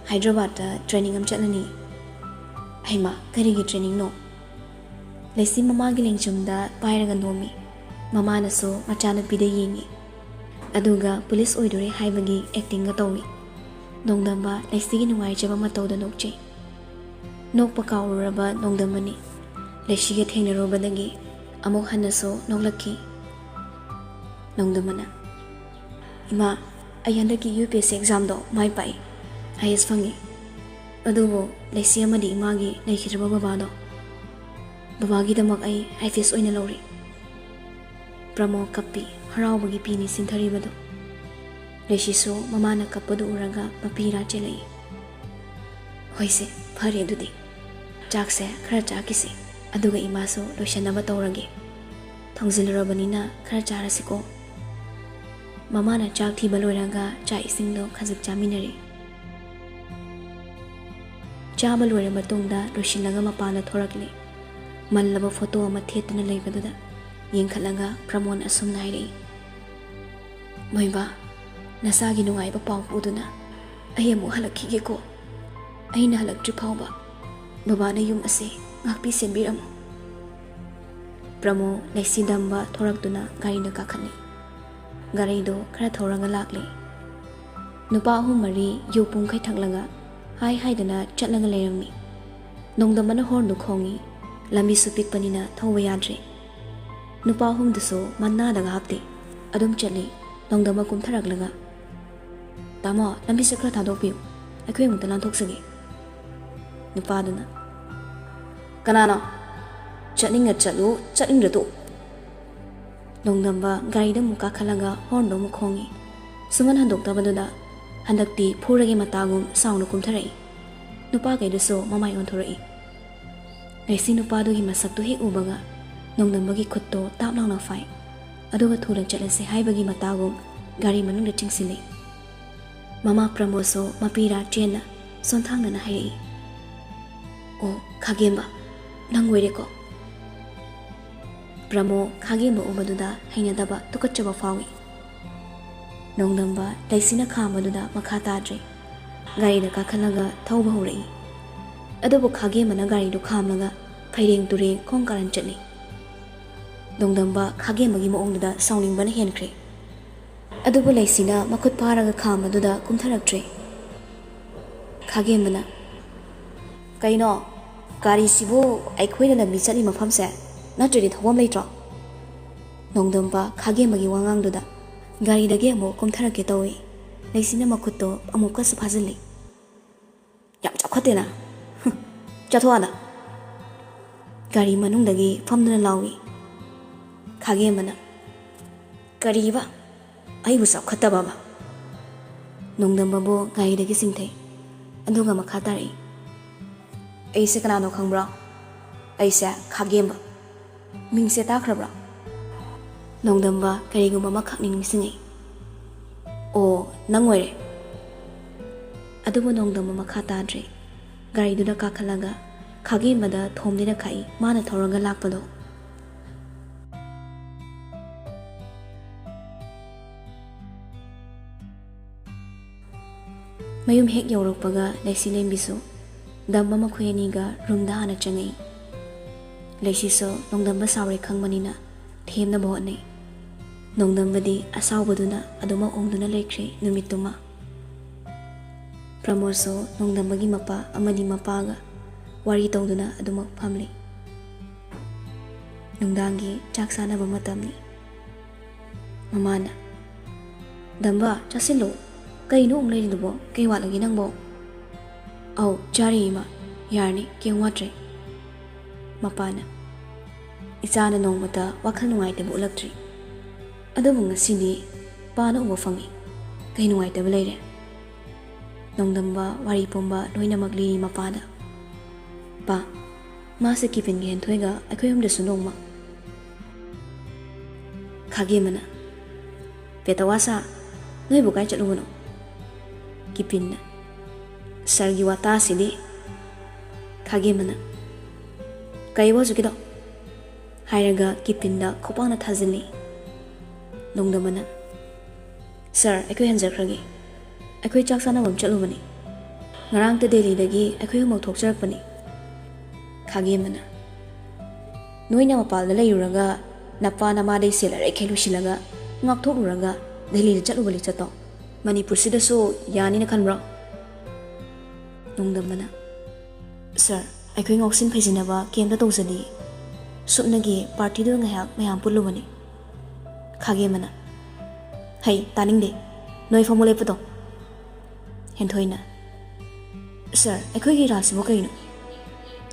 ꯍꯥꯏꯗ꯭ꯔꯕꯥꯗꯇ ꯇ꯭ꯔꯦꯅꯤꯡ ꯑꯃ ꯆꯠꯂꯅꯤ꯫ ꯍꯩꯃꯥ, ꯀꯔꯤꯒꯤ ꯇ꯭ꯔꯦꯅꯤꯡꯅꯣ? ꯂꯩꯁꯤ ꯃꯃꯥꯒꯤ ꯂꯦꯡꯖꯨꯝꯗ ꯄꯥꯏꯔꯒ ꯅꯣꯝꯃꯤ꯫ ꯃꯃꯥꯅꯁꯨ ꯃꯆꯥꯅꯨꯄꯤꯗ ꯌꯦꯡꯉꯤ꯫ ꯑꯗꯨꯒ ꯄꯨꯂꯤꯁ ꯑꯣꯏꯗꯣꯔꯦ ꯍꯥꯏꯕꯒꯤ ꯑꯦꯛꯇꯤꯡꯒ ꯇꯧꯏ꯫ ꯅꯣꯡꯗꯝꯕ ꯂꯩꯁꯤꯒꯤ ꯅꯨꯡꯉꯥꯏꯖꯕ ꯃꯇꯧꯗ ꯅꯣꯛꯆꯩ꯫ ꯅꯣꯛꯄ ꯀꯥꯎꯔꯨꯔꯕ ꯅꯣꯡꯗꯝꯕꯅꯤ ꯂꯩꯁꯤꯒ ꯊꯦꯡꯅꯔꯨꯕꯗꯒꯤ ꯑꯃꯨꯛ ꯍꯟꯅꯁꯨ ꯅꯣꯛꯂꯛꯈꯤ꯫ ꯅꯣꯡꯗꯝꯕꯅ ꯏꯃꯥ ꯑꯩ ꯍꯟꯗꯛꯀꯤ UPSC ꯑꯦꯛꯖꯥꯝꯗꯣ ꯃꯥꯏ ꯄꯥꯛꯏ IAS ꯐꯪꯉꯤ꯫ ꯑꯗꯨꯕꯨ ꯂꯩꯁꯤ ꯑꯃꯗꯤ ꯏꯃꯥꯒꯤ ꯂꯩꯈꯤꯗ꯭ꯔꯕ ꯕꯕꯥꯗꯣ ꯕꯕꯥꯒꯤꯗꯃꯛ ꯑꯩ IPS ꯑꯣꯏꯅ ꯂꯧꯔꯤ꯫ ꯄ꯭ꯔꯃꯣꯗ ꯀꯞꯄꯤ ꯍꯔꯥꯎꯕꯒꯤ ꯄꯤꯅꯤ ꯁꯤꯟꯊꯔꯤꯕꯗꯣ꯫ ꯂꯩꯁꯤꯁꯨ ꯃꯃꯥꯅ ꯀꯞꯄꯗꯨ ꯎꯔꯒ ꯃꯄꯤꯔꯥ ꯆꯦꯜꯂꯛꯏ꯫ ꯍꯣꯏꯁꯦ ꯐꯔꯦ ꯑꯗꯨꯗꯤ ꯆꯥꯛꯁꯦ ꯈꯔ ꯆꯥꯈꯤꯁꯤ ꯑꯗꯨꯒ ꯏꯃꯥꯁꯨ ꯂꯣꯏꯁꯟꯅꯕ ꯇꯧꯔꯒꯦ꯫ ꯊꯣꯡꯖꯤꯜꯂꯨꯔꯕꯅꯤꯅ ꯈꯔ ꯆꯥꯔꯁꯤꯀꯣ꯫ ꯃꯃꯥꯅ ꯆꯥꯛ ꯊꯤꯕ ꯂꯣꯏꯔꯒ ꯆꯥꯛ ꯏꯁꯤꯡꯗꯣ ꯈꯖꯤꯛ ꯆꯥꯃꯤꯟꯅꯔꯤ꯫ ꯆꯥꯕ ꯂꯣꯏꯔ ꯃꯇꯨꯡꯗ ꯂꯣꯏꯁꯤꯜꯂꯒ ꯃꯄꯥꯟꯗ ꯊꯣꯔꯛꯂꯤ꯫ ꯃꯜꯂꯕ ꯐꯣꯇꯣ ꯑꯃ ꯊꯦꯠꯇꯨꯅ ꯂꯩꯕꯗꯨꯗ ꯌꯦꯡꯈꯠꯂꯒ ꯄ꯭ꯔꯃꯣꯗ ꯑꯁꯨꯝꯅ ꯍꯥꯏꯔꯛꯏ꯫ ꯃꯣꯏꯕꯥ ꯅꯁꯥꯒꯤ ꯅꯨꯡꯉꯥꯏꯕ ꯄꯥꯎ ꯄꯨꯗꯨꯅ ꯑꯩ ꯑꯃꯨꯛ ꯍꯜꯂꯛꯈꯤꯒꯦꯀꯣ꯫ ꯑꯩꯅ ꯍꯜꯂꯛꯇ꯭ꯔꯤ ꯐꯥꯎꯕ ꯕꯕꯥꯅ ꯌꯨꯝ ꯑꯁꯤ ꯉꯥꯛꯄꯤ ꯁꯦꯟꯕꯤꯔꯝꯃꯨ꯫ ꯄ꯭ꯔꯃꯣꯗ ꯂꯩꯁꯤꯗꯝꯕ ꯊꯣꯔꯛꯇꯨꯅ ꯒꯥꯔꯤꯗ ꯀꯥꯈꯠꯂꯤ꯫ ꯒꯥꯔꯤꯗꯣ ꯈꯔ ꯊꯧꯔꯒ ꯂꯥꯛꯂꯤ꯫ ꯅꯨꯄꯥ 3-4 ꯌꯨ ꯄꯨꯡꯈꯩ ꯊꯛꯂꯒ ꯍꯥꯏꯗꯅ ꯆꯠꯂꯒ ꯂꯩꯔꯝꯃꯤ꯫ ꯅꯣꯡꯗꯝꯕꯅ ꯍꯣꯔꯟꯗꯨ ꯈꯣꯡꯉꯤ꯫ ꯂꯝꯕꯤꯁꯨ ꯄꯤꯛꯄꯅꯤꯅ ꯊꯧꯕ ꯌꯥꯗ꯭ꯔꯦ꯫ ꯅꯨꯄꯥ 3ꯗꯨꯁꯨ ꯃꯅꯥꯗꯒ ꯍꯥꯞꯇꯦ ꯑꯗꯨꯝ ꯆꯠꯂꯤ꯫ ꯅꯣꯡꯗꯝꯕ ꯀꯨꯝꯊꯔꯛꯂꯒ ꯇꯥꯃꯣ ꯂꯝꯕꯤꯁꯦ ꯈꯔ ꯊꯥꯗꯣꯛꯄꯤꯌꯨ ꯑꯩꯈꯣꯏ ꯑꯃꯨꯛꯇ ꯂꯥꯟꯊꯣꯛꯆꯒꯦ꯫ ꯅꯨꯄꯥꯗꯨꯅ ꯀꯅꯥꯅꯣ ꯆꯠꯅꯤꯡꯉ ꯆꯠꯂꯨ ꯆꯠꯅꯤꯡꯗ꯭ꯔ ꯇꯣꯛꯎ꯫ ꯅꯣꯡꯗꯝꯕ ꯒꯥꯔꯤꯗ ꯑꯃꯨꯛ ꯀꯥꯈꯠꯂꯒ ꯍꯣꯔꯟꯗꯣ ꯑꯃꯨꯛ ꯈꯣꯡꯉꯤ꯫ ꯁꯨꯡꯍꯟ ꯍꯟꯗꯣꯛꯇꯕꯗꯨꯗ ꯍꯟꯗꯛꯇꯤ ꯐꯨꯔꯒꯦ ꯃꯇꯥꯒꯨꯝ ꯁꯥꯎꯅ ꯀꯨꯝꯊꯔꯛꯏ꯫ ꯅꯨꯄꯥꯈꯩꯗꯨꯁꯨ ꯃꯃꯥꯏ ꯑꯣꯟꯊꯣꯔꯛꯏ꯫ ꯂꯩꯁꯤ ꯅꯨꯄꯥꯗꯨꯒꯤ ꯃꯁꯛꯇꯨ ꯍꯦꯛ ꯎꯕꯒ ꯅꯣꯡꯗꯝꯕꯒꯤ ꯈꯨꯠꯇꯣ ꯇꯥꯞ ꯂꯥꯎꯅ ꯐꯥꯏ꯫ ꯑꯗꯨꯒ ꯊꯨꯅ ꯆꯠꯂꯁꯤ ꯍꯥꯏꯕꯒꯤ ꯃꯇꯥꯒꯨꯝ ꯒꯥꯔꯤ ꯃꯅꯨꯡꯗ ꯆꯤꯡꯁꯤꯜꯂꯤ꯫ ꯃꯃꯥ ꯄ꯭ꯔꯃꯣꯗꯁꯨ ꯃꯄꯤꯔꯥ ꯆꯦꯟꯅ ꯁꯣꯟꯊꯥꯡꯅꯅ ꯍꯥꯏꯔꯛꯏ꯫ ꯑꯣ ꯈꯥꯒꯦꯝꯕ ꯅꯪ ꯑꯣꯏꯔꯦꯀꯣ꯫ ꯄ꯭ꯔꯃꯣꯗ ꯈꯥꯒꯦꯝꯕ ꯎꯕꯗꯨꯗ ꯍꯩꯅꯗꯕ ꯇꯨꯀꯠꯆꯕ ꯐꯥꯎꯏ꯫ ꯅꯣꯡꯗꯝꯕ ꯂꯩꯁꯤꯅ ꯈꯥꯝꯕꯗꯨꯗ ꯃꯈꯥ ꯇꯥꯗ꯭ꯔꯦ꯫ ꯒꯥꯔꯤꯗ ꯀꯥꯈꯠꯂꯒ ꯊꯧꯕ ꯍꯧꯔꯛꯏ꯫ ꯑꯗꯨꯕꯨ ꯈꯥꯒꯦꯝꯕꯅ ꯒꯥꯔꯤꯗꯨ ꯈꯥꯝꯂꯒ ꯐꯩꯔꯦꯡ ꯇꯨꯔꯦꯡ ꯈꯣꯡ ꯀꯥꯔꯟ ꯆꯠꯂꯤ꯫ ꯅꯣꯡꯗꯝꯕ ꯈꯥꯒꯦꯝꯕꯒꯤ ꯃꯑꯣꯡꯗꯨꯗ ꯁꯥꯎꯅꯤꯡꯕꯅ ꯍꯦꯟꯈ꯭ꯔꯦ꯫ ꯑꯗꯨꯕꯨ ꯂꯩꯁꯤꯅ ꯃꯈꯨꯠ ꯐꯥꯔꯒ ꯈꯥꯝꯕꯗꯨꯗ ꯀꯨꯝꯊꯔꯛꯇ꯭ꯔꯦ꯫ ꯈꯥꯒꯦꯝꯕꯅ ꯀꯩꯅꯣ ꯒꯥꯔꯤꯁꯤꯕꯨ ꯑꯩꯈꯣꯏꯅ ꯂꯝꯕꯤ ꯆꯠꯂꯤ ꯃꯐꯝꯁꯦ ꯅꯠꯇ꯭ꯔꯗꯤ ꯊꯧꯐꯝ ꯂꯩꯇ꯭ꯔꯣ꯫ ꯅꯣꯡꯗꯝꯕ ꯈꯥꯒꯦꯝꯕꯒꯤ ꯋꯥꯉꯥꯡꯗꯨꯗ ꯒꯥꯔꯤꯗꯒꯤ ꯑꯃꯨꯛ ꯀꯨꯝꯊꯔꯛꯀꯦ ꯇꯧꯏ꯫ ꯂꯩꯁꯤꯅ ꯃꯈꯨꯠꯇꯣ ꯑꯃꯨꯛꯀꯁꯨ ꯐꯥꯖꯤꯜꯂꯤ꯫ ꯌꯥꯝ ꯆꯥꯎꯈꯠꯇꯦꯅ ꯆꯠꯊꯣꯛꯑꯗ꯫ ꯒꯥꯔꯤ ꯃꯅꯨꯡꯗꯒꯤ ꯐꯝꯗꯨꯅ ꯂꯥꯎꯏ꯫ ꯈꯥꯒꯦꯝꯕꯅ ꯀꯔꯤꯕ ꯑꯩꯕꯨ ꯆꯥꯎꯈꯠꯇꯕ ꯑꯃ꯫ ꯅꯣꯡꯗꯝꯕꯕꯨ ꯒꯥꯔꯤꯗꯒꯤ ꯆꯤꯡꯊꯩ ꯑꯗꯨꯒ ꯃꯈꯥ ꯇꯥꯔꯛꯏ꯫ ꯑꯩꯁꯦ ꯀꯅꯥꯅꯣ ꯈꯪꯕ꯭ꯔꯣ? ꯑꯩꯁꯦ ꯈꯥꯒꯦꯝꯕ ꯃꯤꯡꯁꯦ ꯇꯥꯈ꯭ꯔꯕ꯭ꯔꯣ? ꯅꯣꯡꯗꯝꯕ ꯀꯔꯤꯒꯨꯝꯕ ꯑꯃꯈꯛ ꯅꯤꯡꯁꯤꯡꯉꯤ꯫ ꯑꯣ ꯅꯪ ꯑꯣꯏꯔꯦ꯫ ꯑꯗꯨꯕꯨ ꯅꯣꯡꯗꯝꯕ ꯃꯈꯥ ꯇꯥꯗ꯭ꯔꯦ꯫ ꯒꯥꯔꯤꯗꯨꯗ ꯀꯥꯈꯠꯂꯒ ꯈꯥꯒꯦꯝꯕꯗ ꯊꯣꯝꯗꯨꯅ ꯈꯥꯛꯏ ꯃꯥꯅ ꯊꯧꯔꯒ ꯂꯥꯛꯄꯗꯣ꯫ ꯃꯌꯨꯝ ꯍꯦꯛ ꯌꯧꯔꯛꯄꯒ ꯂꯩꯁꯤ ꯂꯦꯝꯕꯤꯁꯨ ꯗꯝꯕ ꯃꯈꯣꯏ ꯑꯅꯤꯒ ꯔꯨꯝꯗ ꯍꯥꯟꯅ ꯆꯪꯉꯛꯏ꯫ ꯂꯩꯁꯤꯁꯨ ꯅꯣꯡꯗꯝꯕ ꯁꯥꯎꯔꯦ ꯈꯪꯕꯅꯤꯅ ꯊꯦꯝꯅꯕ ꯍꯣꯠꯅꯩ꯫ ꯅꯣꯡꯗꯝꯕꯗꯤ ꯑꯁꯥꯎꯕꯗꯨꯅ ꯑꯗꯨꯃꯛ ꯑꯣꯡꯗꯨꯅ ꯂꯩꯈ꯭ꯔꯦ ꯅꯨꯃꯤꯠꯇꯨꯃ꯫ ꯄ꯭ꯔꯃꯣꯗꯁꯨ ꯅꯣꯡꯗꯝꯕꯒꯤ ꯃꯄꯥ ꯑꯃꯗꯤ ꯃꯄꯥꯒ ꯋꯥꯔꯤ ꯇꯧꯗꯨꯅ ꯑꯗꯨꯃꯛ ꯐꯝꯂꯤ꯫ ꯅꯨꯡꯗꯥꯡꯒꯤ ꯆꯥꯛ ꯆꯥꯅꯕ ꯃꯇꯝꯅꯤ꯫ ꯃꯃꯥꯅ ꯗꯝꯕ ꯆꯥꯁꯤꯜꯂꯨ ꯀꯩꯅꯣ ꯑꯃꯨꯛ ꯂꯩꯔꯤꯗꯨꯕꯣ ꯀꯩ ꯋꯥꯠꯂꯒꯦ ꯅꯪꯕꯣ? ꯑꯧ ꯆꯥꯔꯤ ꯏꯃꯥ ꯌꯥꯔꯅꯤ ꯀꯩꯝ ꯋꯥꯠꯇ꯭ꯔꯦ꯫ ꯃꯄꯥꯅ ꯏꯆꯥꯅ ꯅꯣꯡꯃꯇ ꯋꯥꯈꯜ ꯅꯨꯡꯉꯥꯏꯇꯕ ꯎꯠꯂꯛꯇ꯭ꯔꯤ ꯑꯗꯨꯕꯨ ꯉꯁꯤꯗꯤ ꯄꯥꯅ ꯎꯕ ꯐꯪꯏ ꯀꯩ ꯅꯨꯡꯉꯥꯏꯇꯕ ꯂꯩꯔꯦ? ꯅꯣꯡꯗꯝꯕ ꯋꯥꯔꯤ ꯄꯨꯝꯕ ꯂꯣꯏꯅꯃꯛ ꯂꯤꯔꯤ ꯃꯄꯥꯗ꯫ ꯄꯥ ꯃꯥꯁꯦ ꯀꯤꯄꯤꯟꯒ ꯍꯦꯟꯊꯣꯏꯒ ꯑꯩꯈꯣꯏ ꯑꯍꯨꯝꯗꯁꯨ ꯅꯣꯡꯃ꯫ ꯈꯥꯒꯦꯝꯕꯅ ꯄꯦꯇꯋꯥꯁꯥ ꯅꯣꯏꯕꯨ ꯀꯥꯏ ꯆꯠꯂꯨꯕꯅꯣ? ꯀꯤꯄꯤꯟꯅ ꯁꯥꯔꯒꯤ ꯋꯥꯇꯥꯁꯤꯗꯤ꯫ ꯈꯥꯒꯦꯝꯕꯅ ꯀꯩꯕ ꯍꯧꯖꯤꯛꯀꯤꯗꯣ ꯍꯥꯏꯔꯒ ꯀꯤꯄꯤꯟꯗ ꯈꯣꯡꯄꯥꯛꯅ ꯊꯥꯖꯤꯜꯂꯤ꯫ ꯅꯣꯡꯗꯝꯕꯅ ꯁꯥꯔ ꯑꯩꯈꯣꯏ ꯍꯟꯖꯈ꯭ꯔꯒꯦ ꯑꯩꯈꯣꯏ ꯆꯥꯛ ꯆꯥꯅꯕ ꯆꯠꯂꯨꯕꯅꯤ ꯉꯔꯥꯡꯇ ꯗꯦꯜꯂꯤꯗꯒꯤ ꯑꯩꯈꯣꯏ ꯑꯃꯨꯛ ꯊꯣꯛꯆꯔꯛꯄꯅꯤ꯫ ꯈꯥꯒꯦꯝꯕꯅ ꯅꯣꯏꯅ ꯃꯄꯥꯜꯗ ꯂꯩꯔꯨꯔꯒ ꯅꯄꯥ ꯅꯃꯥꯗꯩ ꯁꯦꯜ ꯑꯔꯩꯈꯩ ꯂꯣꯏꯁꯤꯜꯂꯒ ꯉꯥꯛꯊꯣꯛꯂꯨꯔꯒ ꯗꯦꯜꯂꯤꯗ ꯆꯠꯂꯨꯕ ꯂꯤꯆꯠꯇꯣ ꯃꯅꯤꯄꯨꯔꯁꯤꯗꯁꯨ ꯌꯥꯅꯤꯅ ꯈꯟꯕ꯭ꯔꯣ? ꯅꯣꯡꯗꯝꯕꯅ ꯁꯥꯔ ꯑꯩꯈꯣꯏ ꯉꯥꯎꯁꯤꯟ ꯐꯩꯖꯤꯟꯅꯕ ꯀꯦꯝꯇ ꯇꯧꯖꯗꯦ ꯁꯨꯞꯅꯒꯤ ꯄꯥꯔꯇꯤꯗꯨꯗ ꯉꯥꯏꯍꯥꯛ ꯃꯌꯥꯝ ꯄꯨꯜꯂꯨꯕꯅꯤ ꯈꯥꯒꯦꯝꯕꯅ ꯍꯩ ꯇꯥꯅꯤꯡꯗꯦ ꯅꯣꯏ ꯐꯝꯃꯨ ꯂꯦꯞꯄꯗꯣ ꯍꯦꯟꯊꯣꯏꯅ ꯁꯥꯔ ꯑꯩꯈꯣꯏꯒꯤ ꯔꯥꯖꯁꯤꯕꯨ ꯀꯩꯅꯣ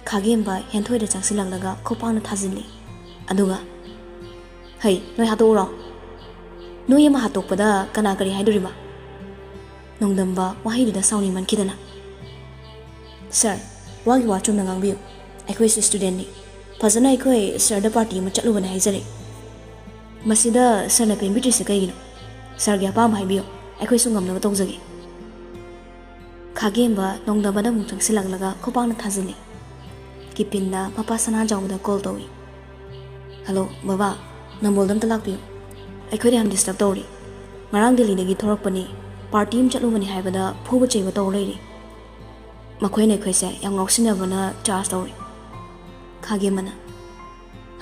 ꯈꯥꯒꯦꯝꯕ ꯍꯦꯟꯊꯣꯏꯗ ꯆꯪꯁꯤꯜꯂꯛꯂꯒ ꯈꯧꯄꯥꯛꯅ ꯊꯥꯖꯤꯜꯂꯤ ꯑꯗꯨꯒ ꯍꯩ ꯅꯣꯏ ꯍꯥꯠꯇꯣꯛꯎꯔꯣ ꯅꯣꯏ ꯑꯃ ꯍꯥꯠꯇꯣꯛꯄꯗ ꯀꯅꯥ ꯀꯔꯤ ꯍꯥꯏꯗꯣꯔꯤꯕ ꯅꯣꯡꯗꯝꯕ ꯋꯥꯍꯩꯗꯨꯗ ꯁꯥꯎꯅꯤꯡꯃꯟꯈꯤꯗꯅ ꯁꯥꯔ ꯋꯥꯒꯤ ꯋꯥ ꯆꯨꯝꯅ ꯉꯥꯡꯕꯤꯌꯨ ꯑꯩꯈꯣꯏꯁꯨ ꯁ꯭ꯇꯨꯗꯦꯟꯠꯅꯤ ꯐꯖꯅ ꯑꯩꯈꯣꯏ ꯁꯥꯔꯗ ꯄꯥꯔꯇꯤ ꯑꯃ ꯆꯠꯂꯨꯕꯅꯦ ꯍꯥꯏꯖꯔꯤ ꯃꯁꯤꯗ ꯁꯥꯔꯅ ꯄꯦꯟꯕꯤꯗ꯭ꯔꯤꯁꯦ ꯀꯩꯒꯤꯅꯣ ꯁꯥꯔꯒꯤ ꯑꯄꯥꯝꯕ ꯍꯥꯏꯕꯤꯌꯨ ꯑꯩꯈꯣꯏꯁꯨ ꯉꯝꯅꯕ ꯇꯧꯖꯒꯦ ꯈꯥꯒꯦꯝꯕ ꯅꯣꯡꯗꯝꯕꯗ ꯑꯃꯨꯛ ꯆꯪꯁꯤꯜꯂꯛꯂꯒ ꯈꯧꯄꯥꯛꯅ ꯊꯥꯖꯤꯜꯂꯤ ꯀꯤꯄꯤꯟꯅ ꯃꯄꯥ ꯁꯅꯥꯖꯥꯎꯕꯗ ꯀꯣꯜ ꯇꯧꯏ ꯍꯜꯂꯣ ꯕꯕꯥ ꯅꯝꯕꯣꯜꯗ ꯑꯝꯇ ꯂꯥꯛꯄꯤꯌꯨ ꯑꯩꯈꯣꯏꯗ ꯌꯥꯝ ꯗꯤꯁꯇꯔꯕ ꯇꯧꯔꯤ ꯉꯔꯥꯡ ꯗꯦꯜꯂꯤꯗꯒꯤ ꯊꯣꯔꯛꯄꯅꯤ ꯄꯥꯔꯇꯤ ꯑꯃ ꯆꯠꯂꯨꯕꯅꯤ ꯍꯥꯏꯕꯗ ꯐꯨꯕ ꯆꯩꯕ ꯇꯧꯔ ꯂꯩꯔꯤ ꯃꯈꯣꯏꯅ ꯑꯩꯈꯣꯏꯁꯦ ꯌꯥꯝ ꯉꯥꯎꯁꯤꯟꯅꯕꯅ ꯆꯥꯔꯖ ꯇꯧꯔꯤ ꯈꯥꯒꯦꯝꯕꯅ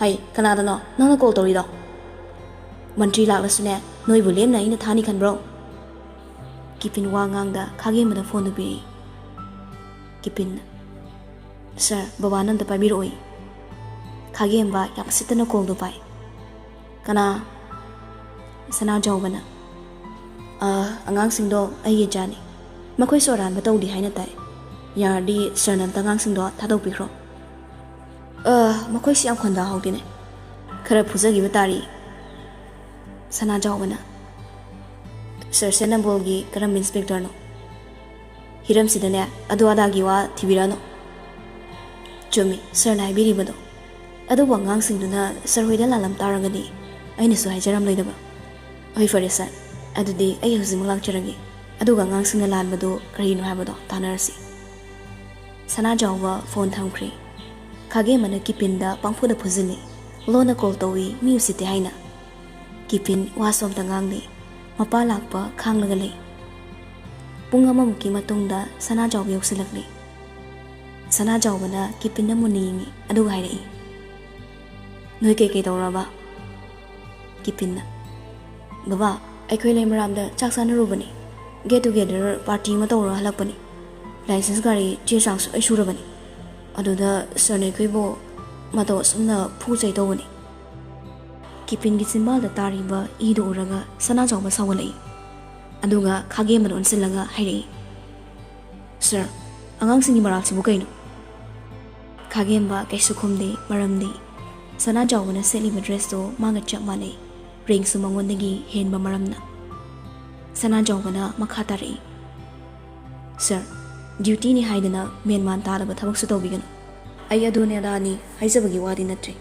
ꯍꯩ ꯀꯅꯥꯗꯅꯣ ꯅꯪꯅ ꯀꯣꯜ ꯇꯧꯔꯤꯗꯣ ꯃꯟꯇ꯭ꯔꯤ ꯂꯥꯛꯂꯁꯨꯅꯦ ꯅꯣꯏꯕꯨ ꯂꯦꯝꯅ ꯑꯩꯅ ꯊꯥꯅꯤ ꯈꯟꯕ꯭ꯔꯣ ꯀꯤꯄꯤꯟ ꯋꯥ ꯉꯥꯡꯗ ꯈꯥꯒꯦꯝꯕꯗ ꯐꯣꯟꯗꯨ ꯄꯤꯔꯛꯏ ꯀꯤꯄꯤꯟꯅ ꯁꯥꯔ ꯕꯕꯥꯅ ꯑꯝꯇ ꯄꯥꯏꯕꯤꯔꯛꯑꯣꯏ ꯈꯥꯒꯦꯝꯕ ꯌꯥꯝ ꯁꯤꯠꯇꯅ ꯀꯣꯜꯗꯨ ꯄꯥꯏ ꯀꯅꯥ ꯁꯅꯥꯖꯥꯎꯕꯅ ꯑꯉꯥꯡꯁꯤꯡꯗꯣ ꯑꯩꯒꯤ ꯏꯆꯥꯅꯤ ꯃꯈꯣꯏꯁꯨ ꯑꯔꯥꯟꯕ ꯇꯧꯗꯦ ꯍꯥꯏꯅ ꯇꯥꯏ ꯌꯥꯔꯗꯤ ꯁꯥꯔꯅ ꯑꯝꯇ ꯑꯉꯥꯡꯁꯤꯡꯗꯣ ꯊꯥꯗꯣꯛꯄꯤꯈ꯭ꯔꯣ ꯃꯈꯣꯏꯁꯤ ꯌꯥꯝ ꯈꯣꯟꯗꯥ ꯍꯧꯗꯦꯅꯦ ꯈꯔ ꯐꯨꯖꯈꯤꯕ ꯇꯥꯔꯤ ꯁꯅꯥꯖꯥꯎꯕꯅ ꯁꯥꯔꯁꯦ ꯅꯝꯕꯣꯜꯒꯤ ꯀꯔꯝꯕ ꯏꯟꯁꯄꯦꯛꯇꯔꯅꯣ ꯍꯤꯔꯝꯁꯤꯗꯅꯦ ꯑꯗꯨ ꯑꯗꯥꯒꯤ ꯋꯥ ꯊꯤꯕꯤꯔꯛꯑꯅꯨ ꯆꯨꯝꯃꯤ ꯁꯥꯔꯅ ꯍꯥꯏꯕꯤꯔꯤꯕꯗꯣ ꯑꯗꯨꯕꯨ ꯑꯉꯥꯡꯁꯤꯡꯗꯨꯅ ꯁꯥꯔ ꯍꯣꯏꯗ ꯂꯥꯜꯂꯝ ꯇꯥꯔꯒꯗꯤ ꯑꯩꯅꯁꯨ ꯍꯥꯏꯖꯔꯝꯂꯣꯏꯗꯕ ꯍꯣꯏ ꯐꯔꯦ ꯁꯥꯔ ꯑꯗꯨꯗꯤ ꯑꯩ ꯍꯧꯖꯤꯛꯃꯛ ꯂꯥꯛꯆꯔꯒꯦ ꯑꯗꯨꯒ ꯑꯉꯥꯡꯁꯤꯡꯅ ꯂꯥꯟꯕꯗꯨ ꯀꯔꯤꯅꯣ ꯍꯥꯏꯕꯗꯣ ꯇꯥꯟꯅꯔꯁꯤ ꯁꯅꯥꯖꯥꯎꯕ ꯐꯣꯟ ꯊꯝꯈ꯭ꯔꯦ ꯈꯥꯒꯦꯝꯕꯅ ꯀꯤꯄꯤꯟꯗ ꯄꯪꯐꯨꯗ ꯐꯨꯖꯤꯜꯂꯤ ꯂꯣꯟꯅ ꯀꯣꯜ ꯇꯧꯏ ꯃꯤ ꯎꯁꯤꯠꯇꯦ ꯍꯥꯏꯅ ꯀꯤꯄꯤꯟ ꯋꯥꯁꯨ ꯑꯝꯇ ꯉꯥꯡꯗꯦ ꯃꯄꯥ ꯂꯥꯛꯄ ꯈꯥꯡꯂꯒ ꯂꯩ ꯄꯨꯡ ꯑꯃꯃꯨꯛꯀꯤ ꯃꯇꯨꯡꯗ ꯁꯅꯥꯖꯥꯎꯕ ꯌꯧꯁꯤꯜꯂꯛꯂꯤ ꯁꯅꯥꯖꯥꯎꯕꯅ ꯀꯤꯄꯤꯟꯅ ꯃꯨꯟꯅ ꯌꯦꯡꯉꯤ ꯑꯗꯨꯒ ꯍꯥꯏꯔꯛꯏ ꯅꯣꯏ ꯀꯩꯀꯩ ꯇꯧꯔꯕ ꯀꯤꯄꯤꯟꯅ ꯕꯕꯥ ꯑꯩꯈꯣꯏ ꯂꯩꯃꯔꯥꯝꯗ ꯆꯥꯛ ꯆꯥꯅꯔꯨꯕꯅꯤ ꯒꯦꯠ ꯇꯨꯒꯦꯗꯔ ꯄꯥꯔꯇꯤ ꯑꯃ ꯇꯧꯔꯒ ꯍꯜꯂꯛꯄꯅꯤ ꯂꯥꯏꯁꯦꯟꯁ ꯒꯥꯔꯤ ꯆꯦ ꯆꯥꯡꯁꯨ ꯂꯣꯏ ꯁꯨꯔꯕꯅꯤ ꯑꯗꯨꯗ ꯁꯥꯔꯅ ꯑꯩꯈꯣꯏꯕꯨ ꯃꯇꯧ ꯑꯁꯨꯝꯅ ꯐꯨ ꯆꯩ ꯇꯧꯕꯅꯤ ꯀꯤꯄꯤꯟꯒꯤ ꯆꯤꯟꯕꯥꯜꯗ ꯇꯥꯔꯤꯕ ꯏꯗꯨ ꯎꯔꯒ ꯁꯅꯥꯖꯥꯎꯕ ꯁꯥꯎꯒꯠꯂꯛꯏ ꯑꯗꯨꯒ ꯈꯥꯒꯦꯝꯕꯗ ꯑꯣꯟꯁꯤꯜꯂꯒ ꯍꯥꯏꯔꯛꯏ ꯁꯥꯔ ꯑꯉꯥꯡꯁꯤꯡꯒꯤ ꯃꯔꯥꯜꯁꯤꯕꯨ ꯀꯩꯅꯣ ꯈꯥꯒꯦꯝꯕ ꯀꯩꯁꯨ ꯈꯨꯝꯗꯦ ꯃꯔꯝꯗꯤ ꯁꯅꯥꯖꯥꯎꯕꯅ ꯁꯦꯠꯂꯤꯕ ꯗ꯭ꯔꯦꯁꯇꯣ ꯃꯥꯒ ꯆꯞ ꯃꯥꯟꯅꯩ ꯔꯦꯡꯁꯨ ꯃꯉꯣꯟꯗꯒꯤ ꯍꯦꯟꯕ ꯃꯔꯝꯅ ꯁꯅꯥꯖꯥꯎꯕꯅ ꯃꯈꯥ ꯇꯥꯔꯛꯏ ꯁꯥꯔ ꯗ꯭ꯌꯨꯇꯤꯅꯤ ꯍꯥꯏꯗꯅ ꯃꯦꯟꯃꯥꯟ ꯇꯥꯗꯕ ꯊꯕꯛꯁꯨ ꯇꯧꯕꯤꯒꯅꯨ ꯑꯩ ꯑꯗꯨꯅꯦ ꯑꯗꯥꯅꯤ ꯍꯥꯏꯖꯕꯒꯤ ꯋꯥꯗꯤ ꯅꯠꯇ꯭ꯔꯦ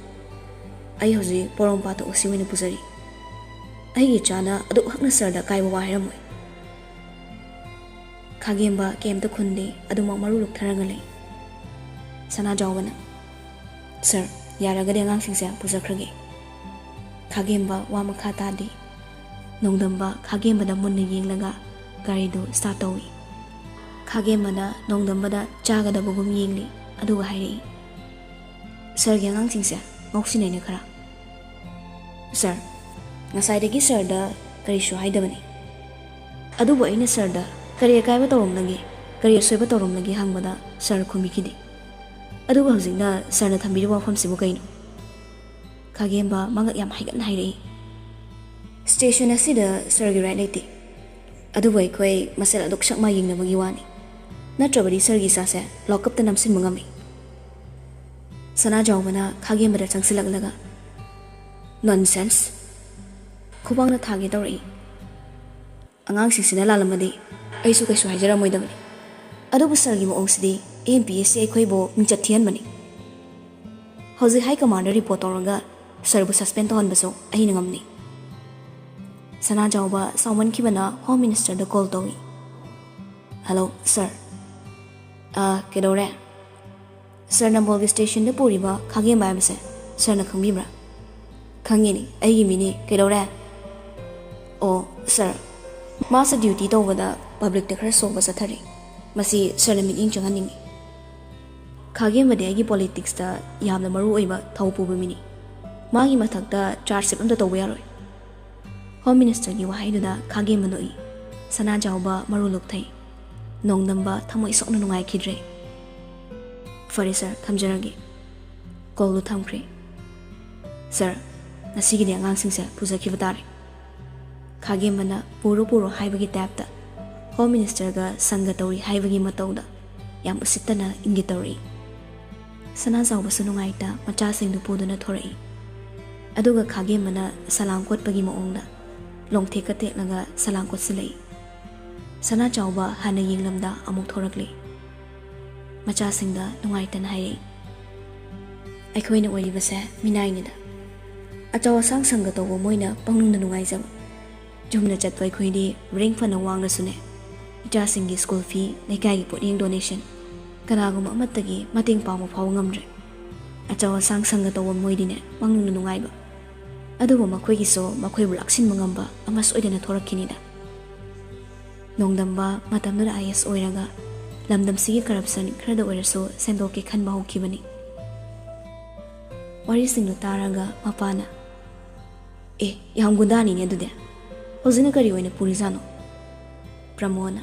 ꯑꯩ ꯍꯧꯖꯤꯛ ꯄꯣꯔꯣꯝꯄꯥꯠꯇ ꯑꯣꯁꯤ ꯑꯣꯏꯅ ꯄꯨꯖꯔꯤ ꯑꯩꯒꯤ ꯏꯆꯥꯅ ꯑꯗꯨꯛ ꯍꯛꯅ ꯁꯥꯔꯗ ꯀꯥꯏꯕ ꯋꯥ ꯍꯥꯏꯔꯝꯃꯣꯏ ꯈꯥꯒꯦꯝꯕ ꯀꯩꯝꯇ ꯈꯨꯟꯗꯦ ꯑꯗꯨꯃꯛ ꯃꯔꯨ ꯂꯨꯞꯊꯔꯒ ꯂꯩ ꯁꯅꯥꯖꯥꯎꯕꯅ ꯁꯥꯔ ꯌꯥꯔꯒꯗꯤ ꯑꯉꯥꯡꯁꯤꯡꯁꯦ ꯄꯨꯖꯈ꯭ꯔꯒꯦ ꯈꯥꯒꯦꯝꯕ ꯋꯥ ꯃꯈꯥ ꯇꯥꯗꯦ ꯅꯣꯡꯗꯝꯕ ꯈꯥꯒꯦꯝꯕꯗ ꯃꯨꯟꯅ ꯌꯦꯡꯂꯒ ꯒꯥꯔꯤꯗꯨ ꯁ꯭ꯇꯥꯔꯠ ꯇꯧꯏ ꯈꯥꯒꯦꯝꯕꯅ ꯅꯣꯡꯗꯝꯕꯗ ꯆꯥꯒꯗꯕꯒꯨꯝ ꯌꯦꯡꯂꯤ ꯑꯗꯨꯒ ꯍꯥꯏꯔꯛꯏ ꯁꯥꯔꯒꯤ ꯑꯉꯥꯡꯁꯤꯡꯁꯦ ꯉꯥꯎꯁꯤꯟꯅꯩꯅꯦ ꯈꯔ ꯁꯥꯔ ꯉꯁꯥꯏꯗꯒꯤ ꯁꯥꯔꯗ ꯀꯔꯤꯁꯨ ꯍꯥꯏꯗꯕꯅꯤ ꯑꯗꯨꯕꯨ ꯑꯩꯅ ꯁꯥꯔꯗ ꯀꯔꯤ ꯑꯀꯥꯏꯕ ꯇꯧꯔꯝꯂꯒꯦ ꯀꯔꯤ ꯑꯁꯣꯏꯕ ꯇꯧꯔꯝꯂꯒꯦ ꯍꯪꯕꯗ ꯁꯥꯔ ꯈꯨꯝꯕꯤꯈꯤꯗꯦ ꯑꯗꯨꯒ ꯍꯧꯖꯤꯛꯅ ꯁꯥꯔꯅ ꯊꯝꯕꯤꯔꯤꯕ ꯋꯥꯐꯝꯁꯤꯕꯨ ꯀꯩꯅꯣ ꯈꯥꯒꯦꯝꯕ ꯃꯉꯛ ꯌꯥꯝ ꯍꯥꯏꯒꯠꯅ ꯍꯥꯏꯔꯛꯏ ꯁ꯭ꯇꯦꯁꯟ ꯑꯁꯤꯗ ꯁꯥꯔꯒꯤ ꯔꯥꯏꯠ ꯂꯩꯇꯦ ꯑꯗꯨꯕꯨ ꯑꯩꯈꯣꯏ ꯃꯁꯦꯜ ꯑꯗꯨꯛ ꯁꯛꯃꯥ ꯌꯦꯡꯅꯕꯒꯤ ꯋꯥꯅꯤ ꯅꯠꯇ꯭ꯔꯕꯗꯤ ꯁꯥꯔꯒꯤ ꯏꯆꯥꯁꯦ ꯂꯣꯛꯀꯞꯇ ꯅꯝꯁꯤꯟꯕ ꯉꯝꯃꯤ ꯁꯅꯥꯖꯥꯎꯕꯅ ꯈꯥꯒꯦꯝꯕꯗ ꯆꯪꯁꯤꯜꯂꯛꯂꯒ ꯅꯣꯟꯁꯦꯟꯁ ꯈꯨꯕꯥꯡꯅ ꯊꯥꯒꯦ ꯇꯧꯔꯛꯏ ꯑꯉꯥꯡꯁꯤꯡꯁꯤꯅ ꯂꯥꯜꯂꯝꯃꯗꯤ ꯑꯩꯁꯨ ꯀꯩꯁꯨ ꯍꯥꯏꯖꯔꯝꯃꯣꯏꯗꯕꯅꯤ ꯑꯗꯨꯕꯨ ꯁꯥꯔꯒꯤ ꯃꯑꯣꯡꯁꯤꯗꯤ AMPSC ꯑꯩꯈꯣꯏꯕꯨ ꯃꯤꯡꯆꯠ ꯊꯤꯍꯟꯕꯅꯤ ꯍꯧꯖꯤꯛ ꯍꯥꯏ ꯀꯃꯥꯟꯗ ꯔꯤꯄꯣꯔꯠ ꯇꯧꯔꯒ ꯁꯥꯔꯕꯨ ꯁꯁꯄꯦꯟ ꯇꯧꯍꯟꯕꯁꯨ ꯑꯩꯅ ꯉꯝꯅꯤ ꯁꯅꯥꯖꯥꯎꯕ ꯁꯥꯎꯃꯟꯈꯤꯕꯅ ꯍꯣꯝ ꯃꯤꯅꯤꯁꯇꯔꯗ ꯀꯣꯜ ꯇꯧꯏ ꯍꯜꯂꯣ ꯁꯥꯔ ꯀꯩꯗꯧꯔꯦ ꯁꯥꯔ ꯅꯝꯕꯣꯜꯒꯤ ꯁ꯭ꯇꯦꯁꯟꯗ ꯄꯨꯔꯤꯕ ꯈꯥꯒꯦꯝꯕ ꯍꯥꯏꯕꯁꯦ ꯁꯥꯔꯅ ꯈꯪꯕꯤꯕ꯭ꯔꯥ ꯈꯪꯉꯤꯅꯤ ꯑꯩꯒꯤ ꯃꯤꯅꯤ ꯀꯩꯗꯧꯔꯦ ꯑꯣ ꯁꯥꯔ ꯃꯥꯁꯦ ꯗ꯭ꯌꯨꯇꯤ ꯇꯧꯕꯗ ꯄꯕ꯭ꯂꯤꯛꯇ ꯈꯔ ꯁꯣꯛꯄ ꯆꯠꯊꯔꯤ ꯃꯁꯤ ꯁꯥꯔꯅ ꯃꯤꯠꯌꯦꯡ ꯆꯪꯍꯟꯅꯤꯡꯉꯤ ꯈꯥꯒꯦꯝꯕꯗꯤ ꯑꯩꯒꯤ ꯄꯣꯂꯤꯇꯤꯛꯁꯇ ꯌꯥꯝꯅ ꯃꯔꯨ ꯑꯣꯏꯕ ꯊꯧ ꯄꯨꯕ ꯃꯤꯅꯤ ꯃꯥꯒꯤ ꯃꯊꯛꯇ ꯆꯥꯔꯖ ꯁꯤꯞ ꯑꯝꯇ ꯇꯧꯕ ꯌꯥꯔꯣꯏ ꯍꯣꯝ ꯃꯤꯅꯤꯁꯇꯔꯒꯤ ꯋꯥꯍꯩꯗꯨꯗ ꯈꯥꯒꯦꯝꯕ ꯅꯣꯛꯏ꯫ ꯁꯅꯥꯖꯥꯎꯕ ꯃꯔꯨ ꯂꯣꯛꯊꯩ꯫ ꯅꯣꯡꯗꯝꯕ ꯊꯃꯣꯏ ꯁꯣꯛꯅ ꯅꯨꯡꯉꯥꯏꯈꯤꯗ꯭ꯔꯦ꯫ ꯐꯔꯦ ꯁꯔ, ꯊꯝꯖꯔꯒꯦ꯫ ꯀꯣꯜꯗꯨ ꯊꯝꯈ꯭ꯔꯦ꯫ ꯁꯔ, ꯉꯁꯤꯒꯤꯗꯤ ꯑꯉꯥꯡꯁꯤꯡꯁꯦ ꯄꯨꯖꯈꯤꯕ ꯇꯥꯔꯦ꯫ ꯈꯥꯒꯦꯝꯕꯅ ꯄꯨꯔꯣ ꯍꯥꯏꯕꯒꯤ ꯇꯥꯏꯞꯇ ꯍꯣꯝ ꯃꯤꯅꯤꯁꯇꯔꯒ ꯁꯪꯒ ꯇꯧꯔꯤ ꯍꯥꯏꯕꯒꯤ ꯃꯇꯧꯗ ꯌꯥꯝ ꯎꯁꯤꯠꯇꯅ ꯏꯪꯒꯤꯠ ꯇꯧꯔꯛꯏ꯫ ꯁꯅꯥꯖꯥꯎꯕꯁꯨ ꯅꯨꯡꯉꯥꯏꯇ ꯃꯆꯥꯁꯤꯡꯗꯨ ꯄꯨꯗꯨꯅ ꯊꯣꯔꯛꯏ꯫ ꯑꯗꯨꯒ ꯈꯥꯒꯦꯝꯕꯅ ꯁꯂꯥꯝ ꯀꯣꯠꯄꯒꯤ ꯃꯑꯣꯡꯗ ꯂꯣꯡꯊꯦꯛꯀ ꯇꯦꯛꯂꯒ ꯁꯂꯥꯝ ꯀꯣꯠꯁꯤꯜꯂꯛꯏ꯫ ꯁꯅꯥꯆꯥꯎꯕ ꯍꯥꯟꯅ ꯌꯦꯡꯂꯝꯗ ꯑꯃꯨꯛ ꯊꯣꯔꯛꯂꯤ꯫ ꯃꯆꯥꯁꯤꯡꯗ ꯅꯨꯡꯉꯥꯏꯇꯅ ꯍꯥꯏꯔꯛꯏ꯫ ꯑꯩꯈꯣꯏꯅ ꯑꯣꯏꯔꯤꯕꯁꯦ ꯃꯤꯅꯥꯏꯅꯤꯗ꯫ ꯑꯆꯧ ꯑꯁꯥꯡ ꯁꯪꯒ ꯇꯧꯕ ꯃꯣꯏꯅ ꯄꯪꯅꯨꯡꯗ ꯅꯨꯡꯉꯥꯏꯖꯕ꯫ ꯆꯨꯝꯅ ꯆꯠꯄ ꯑꯩꯈꯣꯏꯗꯤ ꯔꯦꯡꯛ ꯐꯅ ꯋꯥꯡꯂꯁꯨꯅꯦ, ꯏꯆꯥꯁꯤꯡꯒꯤ ꯁ꯭ꯀꯨꯜ ꯐꯤ, ꯂꯩꯀꯥꯏꯒꯤ ꯄꯣꯠꯌꯦꯡ ꯗꯣꯅꯦꯁꯟ, ꯀꯅꯥꯒꯨꯝꯕ ꯑꯃꯠꯇꯒꯤ ꯃꯇꯦꯡ ꯄꯥꯡꯕ ꯐꯥꯎꯕ ꯉꯝꯗ꯭ꯔꯦ꯫ ꯑꯆꯧ ꯑꯁꯥꯡ ꯁꯪꯒ ꯇꯧꯕ ꯃꯣꯏꯗꯤꯅꯦ ꯄꯪꯅꯨꯡꯗ ꯅꯨꯡꯉꯥꯏꯕ꯫ ꯑꯗꯨꯕꯨ ꯃꯈꯣꯏꯒꯤꯁꯨ ꯃꯈꯣꯏꯕꯨ ꯂꯥꯛꯁꯤꯟꯕ ꯉꯝꯕ ꯑꯃ ꯁꯣꯏꯗꯅ ꯊꯣꯔꯛꯈꯤꯅꯤꯗ꯫ ꯅꯣꯡꯗꯝꯕ ꯃꯇꯝꯗꯨꯗ IAS ꯑꯣꯏꯔꯒ ꯂꯝꯗꯝꯁꯤꯒꯤ ꯀꯔꯞꯁꯟ ꯈꯔꯗ ꯑꯣꯏꯔꯁꯨ ꯁꯦꯝꯗꯣꯛꯀꯦ ꯈꯟꯕ ꯍꯧꯈꯤꯕꯅꯤ꯫ ꯋꯥꯔꯤꯁꯤꯡꯗꯨ ꯇꯥꯔꯒ ꯃꯄꯥꯅ, ꯌꯥꯝ ꯒꯨꯟꯗꯥꯅꯤꯅꯦ ꯑꯗꯨꯗꯤ꯫ ꯍꯧꯖꯤꯛꯅ ꯀꯔꯤ ꯑꯣꯏꯅ ꯄꯨꯔꯤꯖꯥꯠꯅꯣ? ꯄ꯭ꯔꯃꯣꯗꯅ,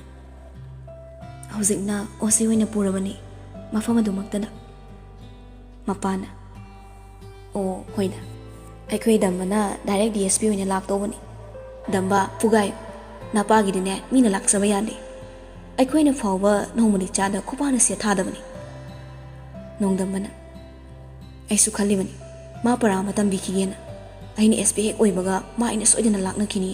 ꯍꯧꯖꯤꯛꯅ OC ꯑꯣꯏꯅ ꯄꯨꯔꯕꯅꯤ, ꯃꯐꯝ ꯑꯗꯨꯃꯛꯇꯗ꯫ ꯃꯄꯥꯅ, ꯑꯣ ꯍꯣꯏꯗ, ꯑꯩꯈꯣꯏ ꯗꯝꯕꯅ ꯗꯥꯏꯔꯦꯛ DSP ꯑꯣꯏꯅ ꯂꯥꯛꯇꯧꯕꯅꯤ꯫ ꯗꯝꯕ ꯄꯨꯒꯥꯏꯌꯨ, ꯅꯄꯥꯒꯤꯗꯤꯅꯦ ꯃꯤꯅ ꯂꯥꯛꯆꯕ ꯌꯥꯗꯦ꯫ ꯑꯩꯈꯣꯏꯅ ꯐꯥꯎꯕ ꯅꯣꯡꯃꯗꯤ ꯆꯥꯗ ꯈꯨꯄꯥꯛꯅ ꯁꯦꯠꯊꯥꯗꯕꯅꯤ꯫ ꯅꯣꯡꯗꯝꯕꯅ, ꯑꯩꯁꯨ ꯈꯜꯂꯤꯕꯅꯤ, ꯃꯥ ꯄꯔꯥ ꯑꯃ ꯇꯝꯕꯤꯈꯤꯒꯦꯅ꯫ ꯑꯩꯅ SP ꯍꯦꯛ ꯑꯣꯏꯕꯒ ꯃꯥ ꯑꯩꯅ ꯁꯣꯏꯗꯅ ꯂꯥꯛꯅꯈꯤꯅꯤ꯫